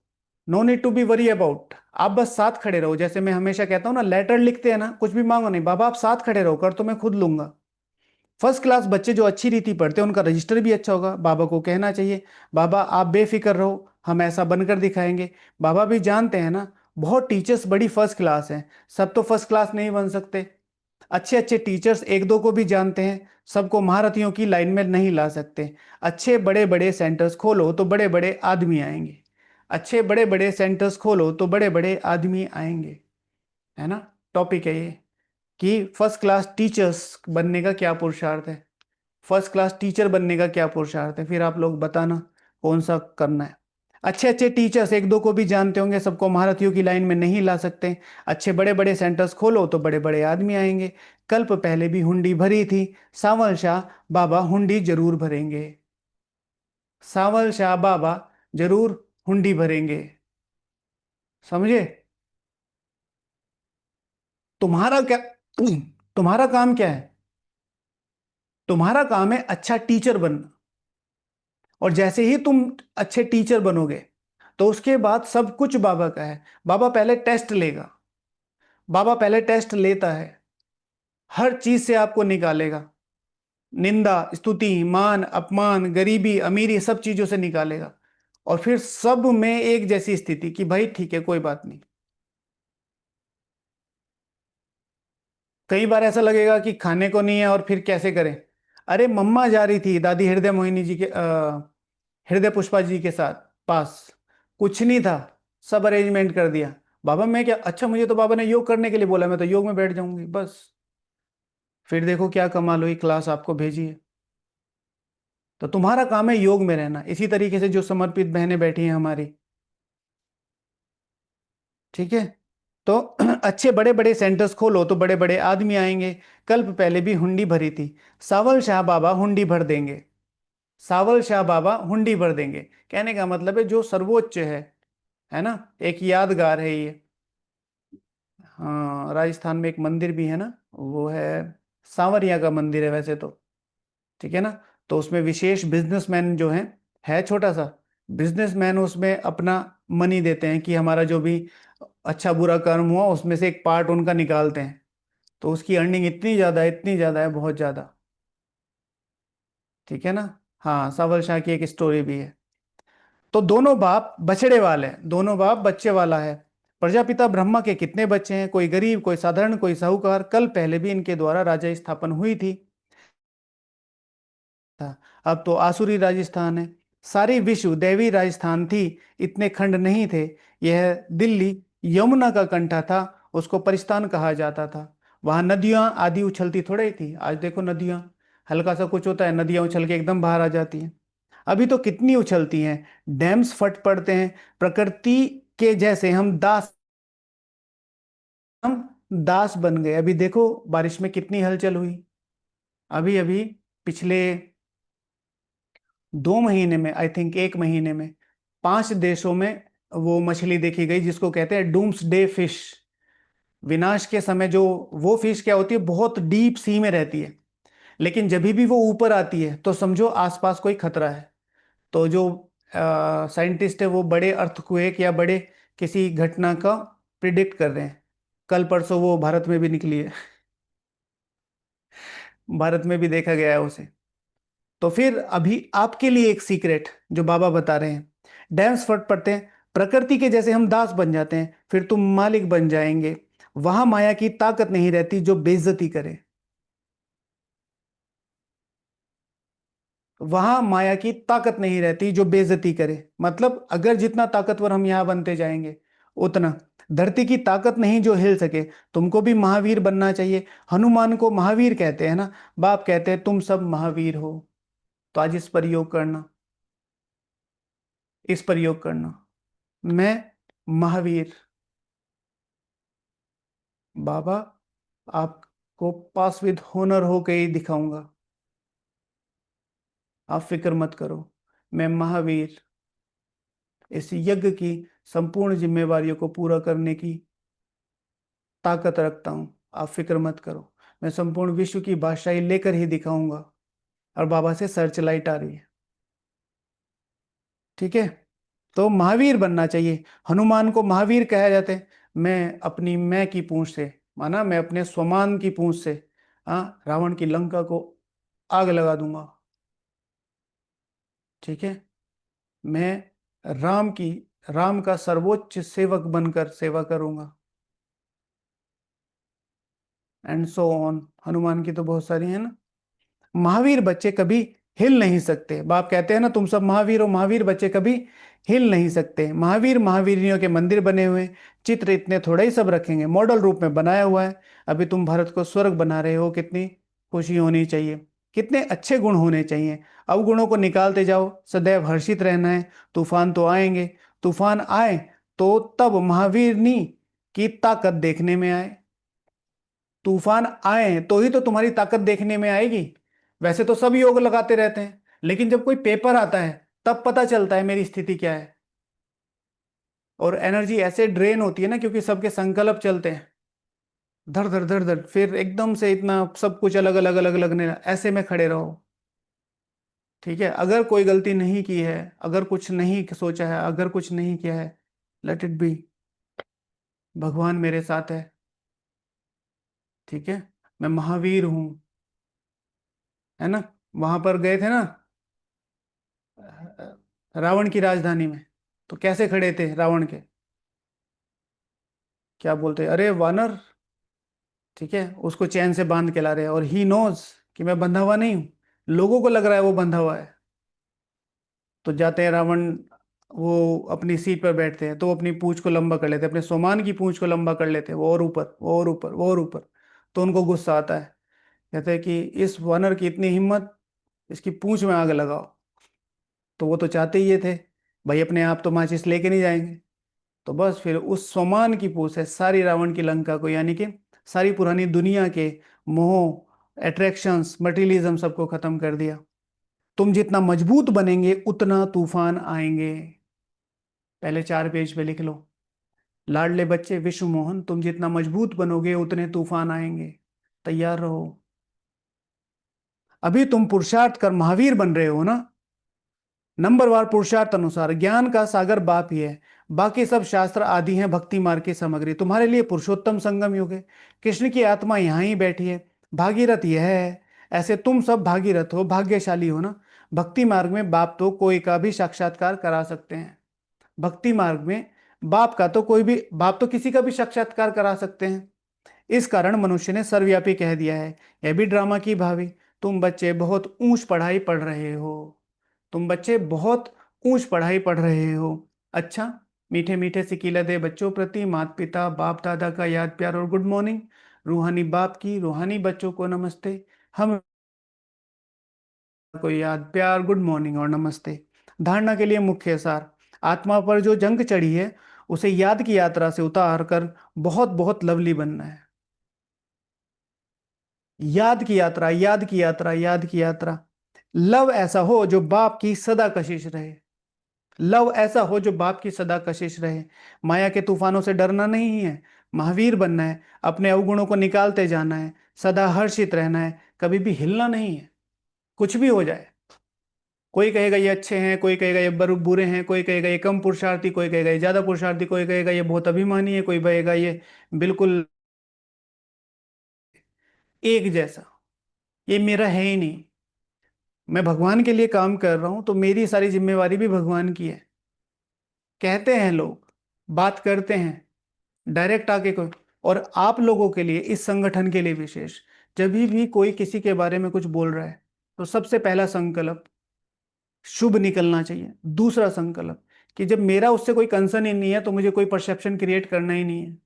no need to be worry about. आप बस साथ खड़े रहो। जैसे मैं हमेशा कहता हूं ना, लेटर लिखते हैं ना, कुछ भी मांगो नहीं, बाबा आप साथ खड़े रहो, कर तो मैं खुद लूंगा। फर्स्ट क्लास बच्चे जो अच्छी रीति पढ़ते हैं उनका रजिस्टर भी अच्छा होगा। बाबा को कहना चाहिए, बाबा आप बेफिक्र रहो, हम ऐसा बनकर दिखाएंगे। बाबा भी जानते हैं ना, बहुत टीचर्स बड़ी फर्स्ट क्लास हैं, सब तो फर्स्ट क्लास नहीं बन सकते। अच्छे अच्छे टीचर्स एक दो को भी जानते हैं, सबको महारथियों की लाइन में नहीं ला सकते। अच्छे बड़े बड़े सेंटर्स खोलो तो बड़े बड़े आदमी आएंगे। अच्छे बड़े बड़े सेंटर्स खोलो तो बड़े बड़े आदमी आएंगे। है ना। टॉपिक है ये कि फर्स्ट क्लास टीचर्स बनने का क्या पुरुषार्थ है, फर्स्ट क्लास टीचर बनने का क्या पुरुषार्थ है। फिर आप लोग बताना कौन सा करना है। अच्छे अच्छे टीचर्स एक दो को भी जानते होंगे, सबको महारथियों की लाइन में नहीं ला सकते। अच्छे बड़े बड़े सेंटर्स खोलो तो बड़े बड़े आदमी आएंगे। कल्प पहले भी हुंडी भरी थी, सांवल शाह बाबा हुंडी जरूर भरेंगे। सांवल शाह बाबा जरूर हुंडी भरेंगे। समझे। तुम्हारा क्या, तुम्हारा काम क्या है। तुम्हारा काम है अच्छा टीचर बनना। और जैसे ही तुम अच्छे टीचर बनोगे तो उसके बाद सब कुछ बाबा का है। बाबा पहले टेस्ट लेगा, बाबा पहले टेस्ट लेता है, हर चीज से आपको निकालेगा। निंदा, स्तुति, मान, अपमान, गरीबी, अमीरी, सब चीजों से निकालेगा। और फिर सब में एक जैसी स्थिति कि भाई ठीक है कोई बात नहीं। कई बार ऐसा लगेगा कि खाने को नहीं है और फिर कैसे करें। अरे मम्मा जा रही थी दादी हृदय मोहिनी जी के हृदय पुष्पा जी के साथ पास, कुछ नहीं था, सब अरेंजमेंट कर दिया। बाबा मैं क्या, अच्छा मुझे तो बाबा ने योग करने के लिए बोला, मैं तो योग में बैठ जाऊंगी बस। फिर देखो क्या कमाल हुई, क्लास आपको भेजी है। तो तुम्हारा काम है योग में रहना, इसी तरीके से जो समर्पित बहनें बैठी हैं हमारी। ठीक है। तो अच्छे बड़े बड़े सेंटर्स खोलो तो बड़े बड़े आदमी आएंगे। कल्प पहले भी हुंडी भरी थी, सावल शाह बाबा हुंडी भर देंगे। सावल शाह बाबा हुंडी भर देंगे, कहने का मतलब है जो सर्वोच्च है ना। एक यादगार है ये। हाँ, राजस्थान में एक मंदिर भी है ना, वो है सांवरिया का मंदिर है वैसे तो। ठीक है ना। तो उसमें विशेष बिजनेसमैन जो है छोटा सा बिजनेसमैन, उसमें अपना मनी देते हैं कि हमारा जो भी अच्छा बुरा कर्म हुआ उसमें से एक पार्ट उनका निकालते हैं। तो उसकी अर्निंग इतनी ज़्यादा है, इतनी ज़्यादा है, बहुत ज़्यादा। ठीक है ना। हाँ, सावल शाह की एक स्टोरी भी है। तो दोनों बाप बछड़े वाले हैं, दोनों बाप बच्चे वाला है। प्रजापिता ब्रह्मा के कितने बच्चे हैं, कोई गरीब, कोई साधारण, कोई साहूकार। कल पहले भी इनके द्वारा राजा स्थापन हुई थी। था। अब तो आसुरी राजस्थान है। सारी विश्व दैवी राजस्थान थी, इतने खंड नहीं थे। यह दिल्ली यमुना का कंठा था, उसको परिस्तान कहा जाता था। वहां नदियां आदि उछलती थोड़ी ही थी। आज देखो नदियां, हल्का सा कुछ होता है नदियां उछल के एकदम बाहर आ जाती हैं। अभी तो कितनी उछलती हैं, डैम्स फट पड़ते हैं। प्रकृति के जैसे हम दास बन गए। अभी देखो बारिश में कितनी हलचल हुई। अभी अभी पिछले 2 महीने में, आई थिंक 1 महीने में 5 देशों में वो मछली देखी गई जिसको कहते हैं डूम्स डे फिश। विनाश के समय जो, वो फिश क्या होती है, बहुत डीप सी में रहती है, लेकिन जब भी वो ऊपर आती है तो समझो आसपास कोई खतरा है। तो जो साइंटिस्ट है वो बड़े अर्थक्वेक या बड़े किसी घटना का प्रिडिक्ट कर रहे हैं। कल परसों वो भारत में भी निकली है। भारत में भी देखा गया है उसे। तो फिर अभी आपके लिए एक सीक्रेट जो बाबा बता रहे हैं, डैम्स फट पड़ते हैं, प्रकृति के जैसे हम दास बन जाते हैं, फिर तुम मालिक बन जाएंगे। वहां माया की ताकत नहीं रहती जो बेइज्जती करे। वहां माया की ताकत नहीं रहती जो बेइज्जती करे। मतलब अगर जितना ताकतवर हम यहाँ बनते जाएंगे उतना धरती की ताकत नहीं जो हिल सके। तुमको भी महावीर बनना चाहिए। हनुमान को महावीर कहते हैं ना। बाप कहते हैं तुम सब महावीर हो। तो आज इस पर योग करना, इस पर योग करना। मैं महावीर। बाबा आपको पास विद होनर होके ही दिखाऊंगा। आप फिक्र मत करो। मैं महावीर इस यज्ञ की संपूर्ण जिम्मेवारियों को पूरा करने की ताकत रखता हूं। आप फिक्र मत करो। मैं संपूर्ण विश्व की बादशाही लेकर ही दिखाऊंगा। और बाबा से सर्च लाइट आ रही है। ठीक है। तो महावीर बनना चाहिए। हनुमान को महावीर कहा जाते हैं। मैं अपनी मैं की पूंछ से, माना मैं अपने स्वमान की पूंछ से, हाँ, रावण की लंका को आग लगा दूंगा। ठीक है। मैं राम की, राम का सर्वोच्च सेवक बनकर सेवा करूंगा। And so on. हनुमान की तो बहुत सारी है ना। महावीर बच्चे कभी हिल नहीं सकते। बाप कहते हैं ना तुम सब महावीर हो। महावीर बच्चे कभी हिल नहीं सकते। महावीर महावीरियों के मंदिर बने हुए हैं। चित्र इतने थोड़े ही सब रखेंगे, मॉडल रूप में बनाया हुआ है। अभी तुम भारत को स्वर्ग बना रहे हो। कितनी खुशी होनी चाहिए, कितने अच्छे गुण होने चाहिए। अवगुणों को निकालते जाओ। सदैव हर्षित रहना है। तूफान तो आएंगे। तूफान आए तो तब महावीरनी की ताकत देखने में आए। तूफान आए तो ही तो तुम्हारी ताकत देखने में आएगी। वैसे तो सब योग लगाते रहते हैं, लेकिन जब कोई पेपर आता है तब पता चलता है मेरी स्थिति क्या है। और एनर्जी ऐसे ड्रेन होती है ना, क्योंकि सबके संकल्प चलते हैं धड़ धड़ धड़ धड़, फिर एकदम से इतना सब कुछ अलग अलग अलग लगने ऐसे में खड़े रहो। ठीक है। अगर कोई गलती नहीं की है, अगर कुछ नहीं सोचा है, अगर कुछ नहीं किया है, लेट इट बी। भगवान मेरे साथ है। ठीक है। मैं महावीर हूं। है ना। वहां पर गए थे ना रावण की राजधानी में, तो कैसे खड़े थे रावण के। क्या बोलते हैं, अरे वानर। ठीक है। उसको चैन से बांध के ला रहे हैं और ही नोज कि मैं बंधा हुआ नहीं हूं। लोगों को लग रहा है वो बंधा हुआ है। तो जाते हैं रावण, वो अपनी सीट पर बैठते हैं तो वो अपनी पूंछ को लंबा कर लेते हैं, अपने सोमान की पूंछ को लंबा कर लेते हैं, वो और ऊपर, वो और ऊपर, वो और ऊपर। तो उनको गुस्सा आता है। कहते हैं कि इस वानर की इतनी हिम्मत, इसकी पूंछ में आग लगाओ। तो वो तो चाहते ही ये थे, भाई अपने आप तो माचिस लेके नहीं जाएंगे। तो बस फिर उस सोमान की पूछ से सारी रावण की लंका को, यानी कि सारी पुरानी दुनिया के मोह, अट्रैक्शंस, मटेरियलिज्म सबको खत्म कर दिया। तुम जितना मजबूत बनेंगे उतना तूफान आएंगे। पहले 4 पेज पे लिख लो। लाडले बच्चे विश्व मोहन, तुम जितना मजबूत बनोगे उतने तूफान आएंगे। तैयार रहो। अभी तुम पुरुषार्थ कर महावीर बन रहे हो ना। नंबरवार पुरुषार्थ अनुसार ज्ञान का सागर बाप ही है। बाकी सब शास्त्र आदि हैं भक्ति मार्ग की सामग्री। तुम्हारे लिए पुरुषोत्तम संगम युग है। कृष्ण की आत्मा यहाँ ही बैठी है। भागीरथ यह है। ऐसे तुम सब भागीरथ हो, भाग्यशाली हो ना। भक्ति मार्ग में बाप तो कोई का भी साक्षात्कार करा सकते हैं। भक्ति मार्ग में बाप का तो कोई भी, बाप तो किसी का भी साक्षात्कार करा सकते हैं। इस कारण मनुष्य ने सर्वव्यापी कह दिया है। यह भी ड्रामा की भावी। तुम बच्चे बहुत ऊंच पढ़ाई पढ़ रहे हो। तुम बच्चे बहुत ऊंच पढ़ाई पढ़ रहे हो। अच्छा। मीठे मीठे सिकीला दे बच्चों प्रति माता पिता बाप दादा का याद प्यार और गुड मॉर्निंग। रूहानी बाप की रूहानी बच्चों को नमस्ते। हम को याद प्यार गुड मॉर्निंग और नमस्ते। धारणा के लिए मुख्य सार। आत्मा पर जो जंग चढ़ी है उसे याद की यात्रा से उतार कर बहुत बहुत लवली बनना है। याद की यात्रा, याद की यात्रा, याद की यात्रा। लव ऐसा हो जो बाप की सदा कशिश रहे। लव ऐसा हो जो बाप की सदा कशिश रहे। माया के तूफानों से डरना नहीं है। महावीर बनना है। अपने अवगुणों को निकालते जाना है। सदा हर्षित रहना है। कभी भी हिलना नहीं है। कुछ भी हो जाए। कोई कहेगा ये अच्छे हैं, कोई कहेगा ये बुरे हैं, कोई कहेगा ये कम पुरुषार्थी, कोई कहेगा ये ज्यादा पुरुषार्थी, कोई कहेगा ये बहुत अभिमानी है, कोई कहेगा ये बिल्कुल एक जैसा। ये मेरा है ही नहीं। मैं भगवान के लिए काम कर रहा हूं तो मेरी सारी जिम्मेवारी भी भगवान की है। कहते हैं लोग, बात करते हैं डायरेक्ट आके कोई। और आप लोगों के लिए, इस संगठन के लिए विशेष, जब भी कोई किसी के बारे में कुछ बोल रहा है तो सबसे पहला संकल्प, शुभ निकलना चाहिए। दूसरा संकल्प कि जब मेरा उससे कोई कंसर्न ही नहीं है तो मुझे कोई परसेप्शन क्रिएट करना ही नहीं है।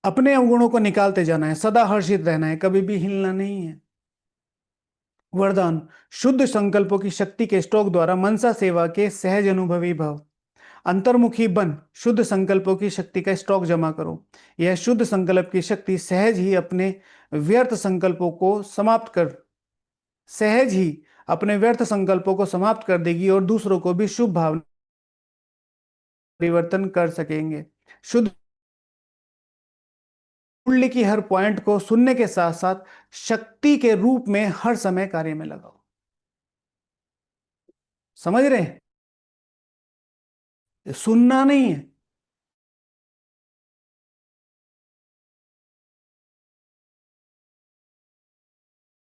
अपने अवगुणों को निकालते जाना है, सदा हर्षित रहना है, कभी भी हिलना नहीं है। वरदान, शुद्ध संकल्पों की शक्ति के स्ट्रोक द्वारा मनसा सेवा के सहज अनुभवी भव। अंतर्मुखी बन, शुद्ध संकल्पों की शक्ति का स्टॉक जमा करो। यह शुद्ध संकल्प की शक्ति सहज ही अपने व्यर्थ संकल्पों को समाप्त कर सहज ही अपने व्यर्थ संकल्पों को समाप्त कर देगी और दूसरों को भी शुभ भावना परिवर्तन कर सकेंगे। शुद्ध मूल्य की हर पॉइंट को सुनने के साथ साथ शक्ति के रूप में हर समय कार्य में लगाओ। समझ रहे हैं? सुनना नहीं है,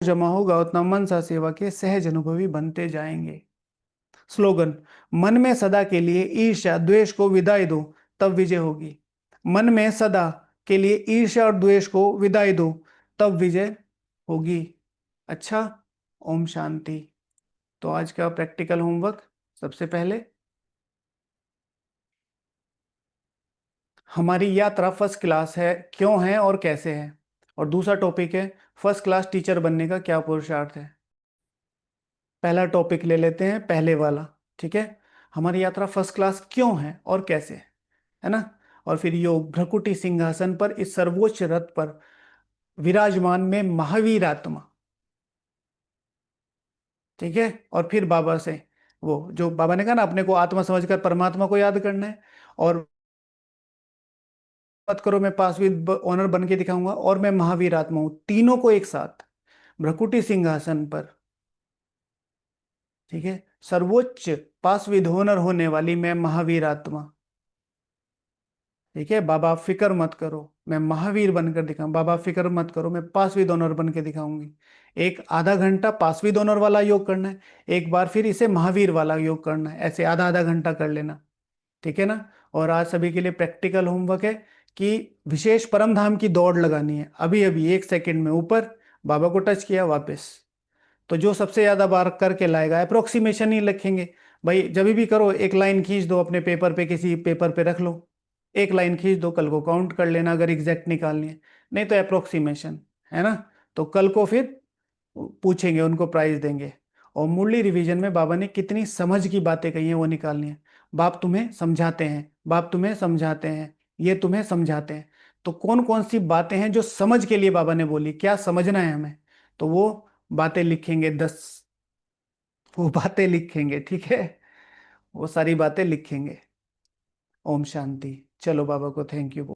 जमा होगा उतना मन सा सेवा के सहज अनुभवी बनते जाएंगे। स्लोगन, मन में सदा के लिए ईर्ष्या द्वेष को विदाई दो, तब विजय होगी। मन में सदा के लिए ईर्ष्या और द्वेष को विदाई दो, तब विजय होगी। अच्छा, ओम शांति। तो आज का प्रैक्टिकल होमवर्क, सबसे पहले हमारी यात्रा फर्स्ट क्लास है, क्यों है और कैसे है। और दूसरा टॉपिक है फर्स्ट क्लास टीचर बनने का क्या पुरुषार्थ है। पहला टॉपिक ले लेते हैं, पहले वाला। ठीक है, हमारी यात्रा फर्स्ट क्लास क्यों है और कैसे है ना। और फिर योग भ्रकुटी सिंहासन पर इस सर्वोच्च रथ पर विराजमान में महावीर आत्मा। ठीक है, और फिर बाबा से वो जो बाबा ने कहा ना, अपने को आत्मा समझकर परमात्मा को याद करना है। और मत करो मैं पासवीं ऑनर बन के दिखाऊंगा और मैं महावीर आत्मा हूं, तीनों को एक साथ भ्रकुटी सिंहासन पर। ठीक है, सर्वोच्च पासविद होनर होने वाली मैं महावीर आत्मा। ठीक है, बाबा आप फिक्र मत करो, मैं महावीर बनकर दिखाऊं। बाबा फिक्र मत करो, मैं पासविद ऑनर बन के दिखाऊंगी। एक आधा घंटा पासविद ऑनर वाला योग करना है, एक बार फिर इसे महावीर वाला योग करना है, ऐसे आधा आधा घंटा कर लेना। ठीक है ना। और आज सभी के लिए प्रैक्टिकल होमवर्क है कि विशेष परम धाम की दौड़ लगानी है। अभी अभी 1 सेकंड में ऊपर बाबा को टच किया, वापस। तो जो सबसे ज्यादा बार करके लाएगा, अप्रोक्सीमेशन ही लिखेंगे भाई, जब भी करो एक लाइन खींच दो अपने पेपर पे, किसी पेपर पे रख लो, एक लाइन खींच दो, कल को काउंट कर लेना अगर एग्जैक्ट निकालनी है, नहीं तो अप्रोक्सीमेशन, है ना। तो कल को फिर पूछेंगे, उनको प्राइज देंगे। और मुरली रिवीजन में बाबा ने कितनी समझ की बातें कही हैं वो निकालनी है। बाप तुम्हें समझाते हैं, बाप तुम्हें समझाते हैं, ये तुम्हें समझाते हैं। तो कौन कौन सी बातें हैं जो समझ के लिए बाबा ने बोली, क्या समझना है हमें, तो वो बातें लिखेंगे 10, वो बातें लिखेंगे। ठीक है, वो सारी बातें लिखेंगे। ओम शांति। चलो बाबा को थैंक यू।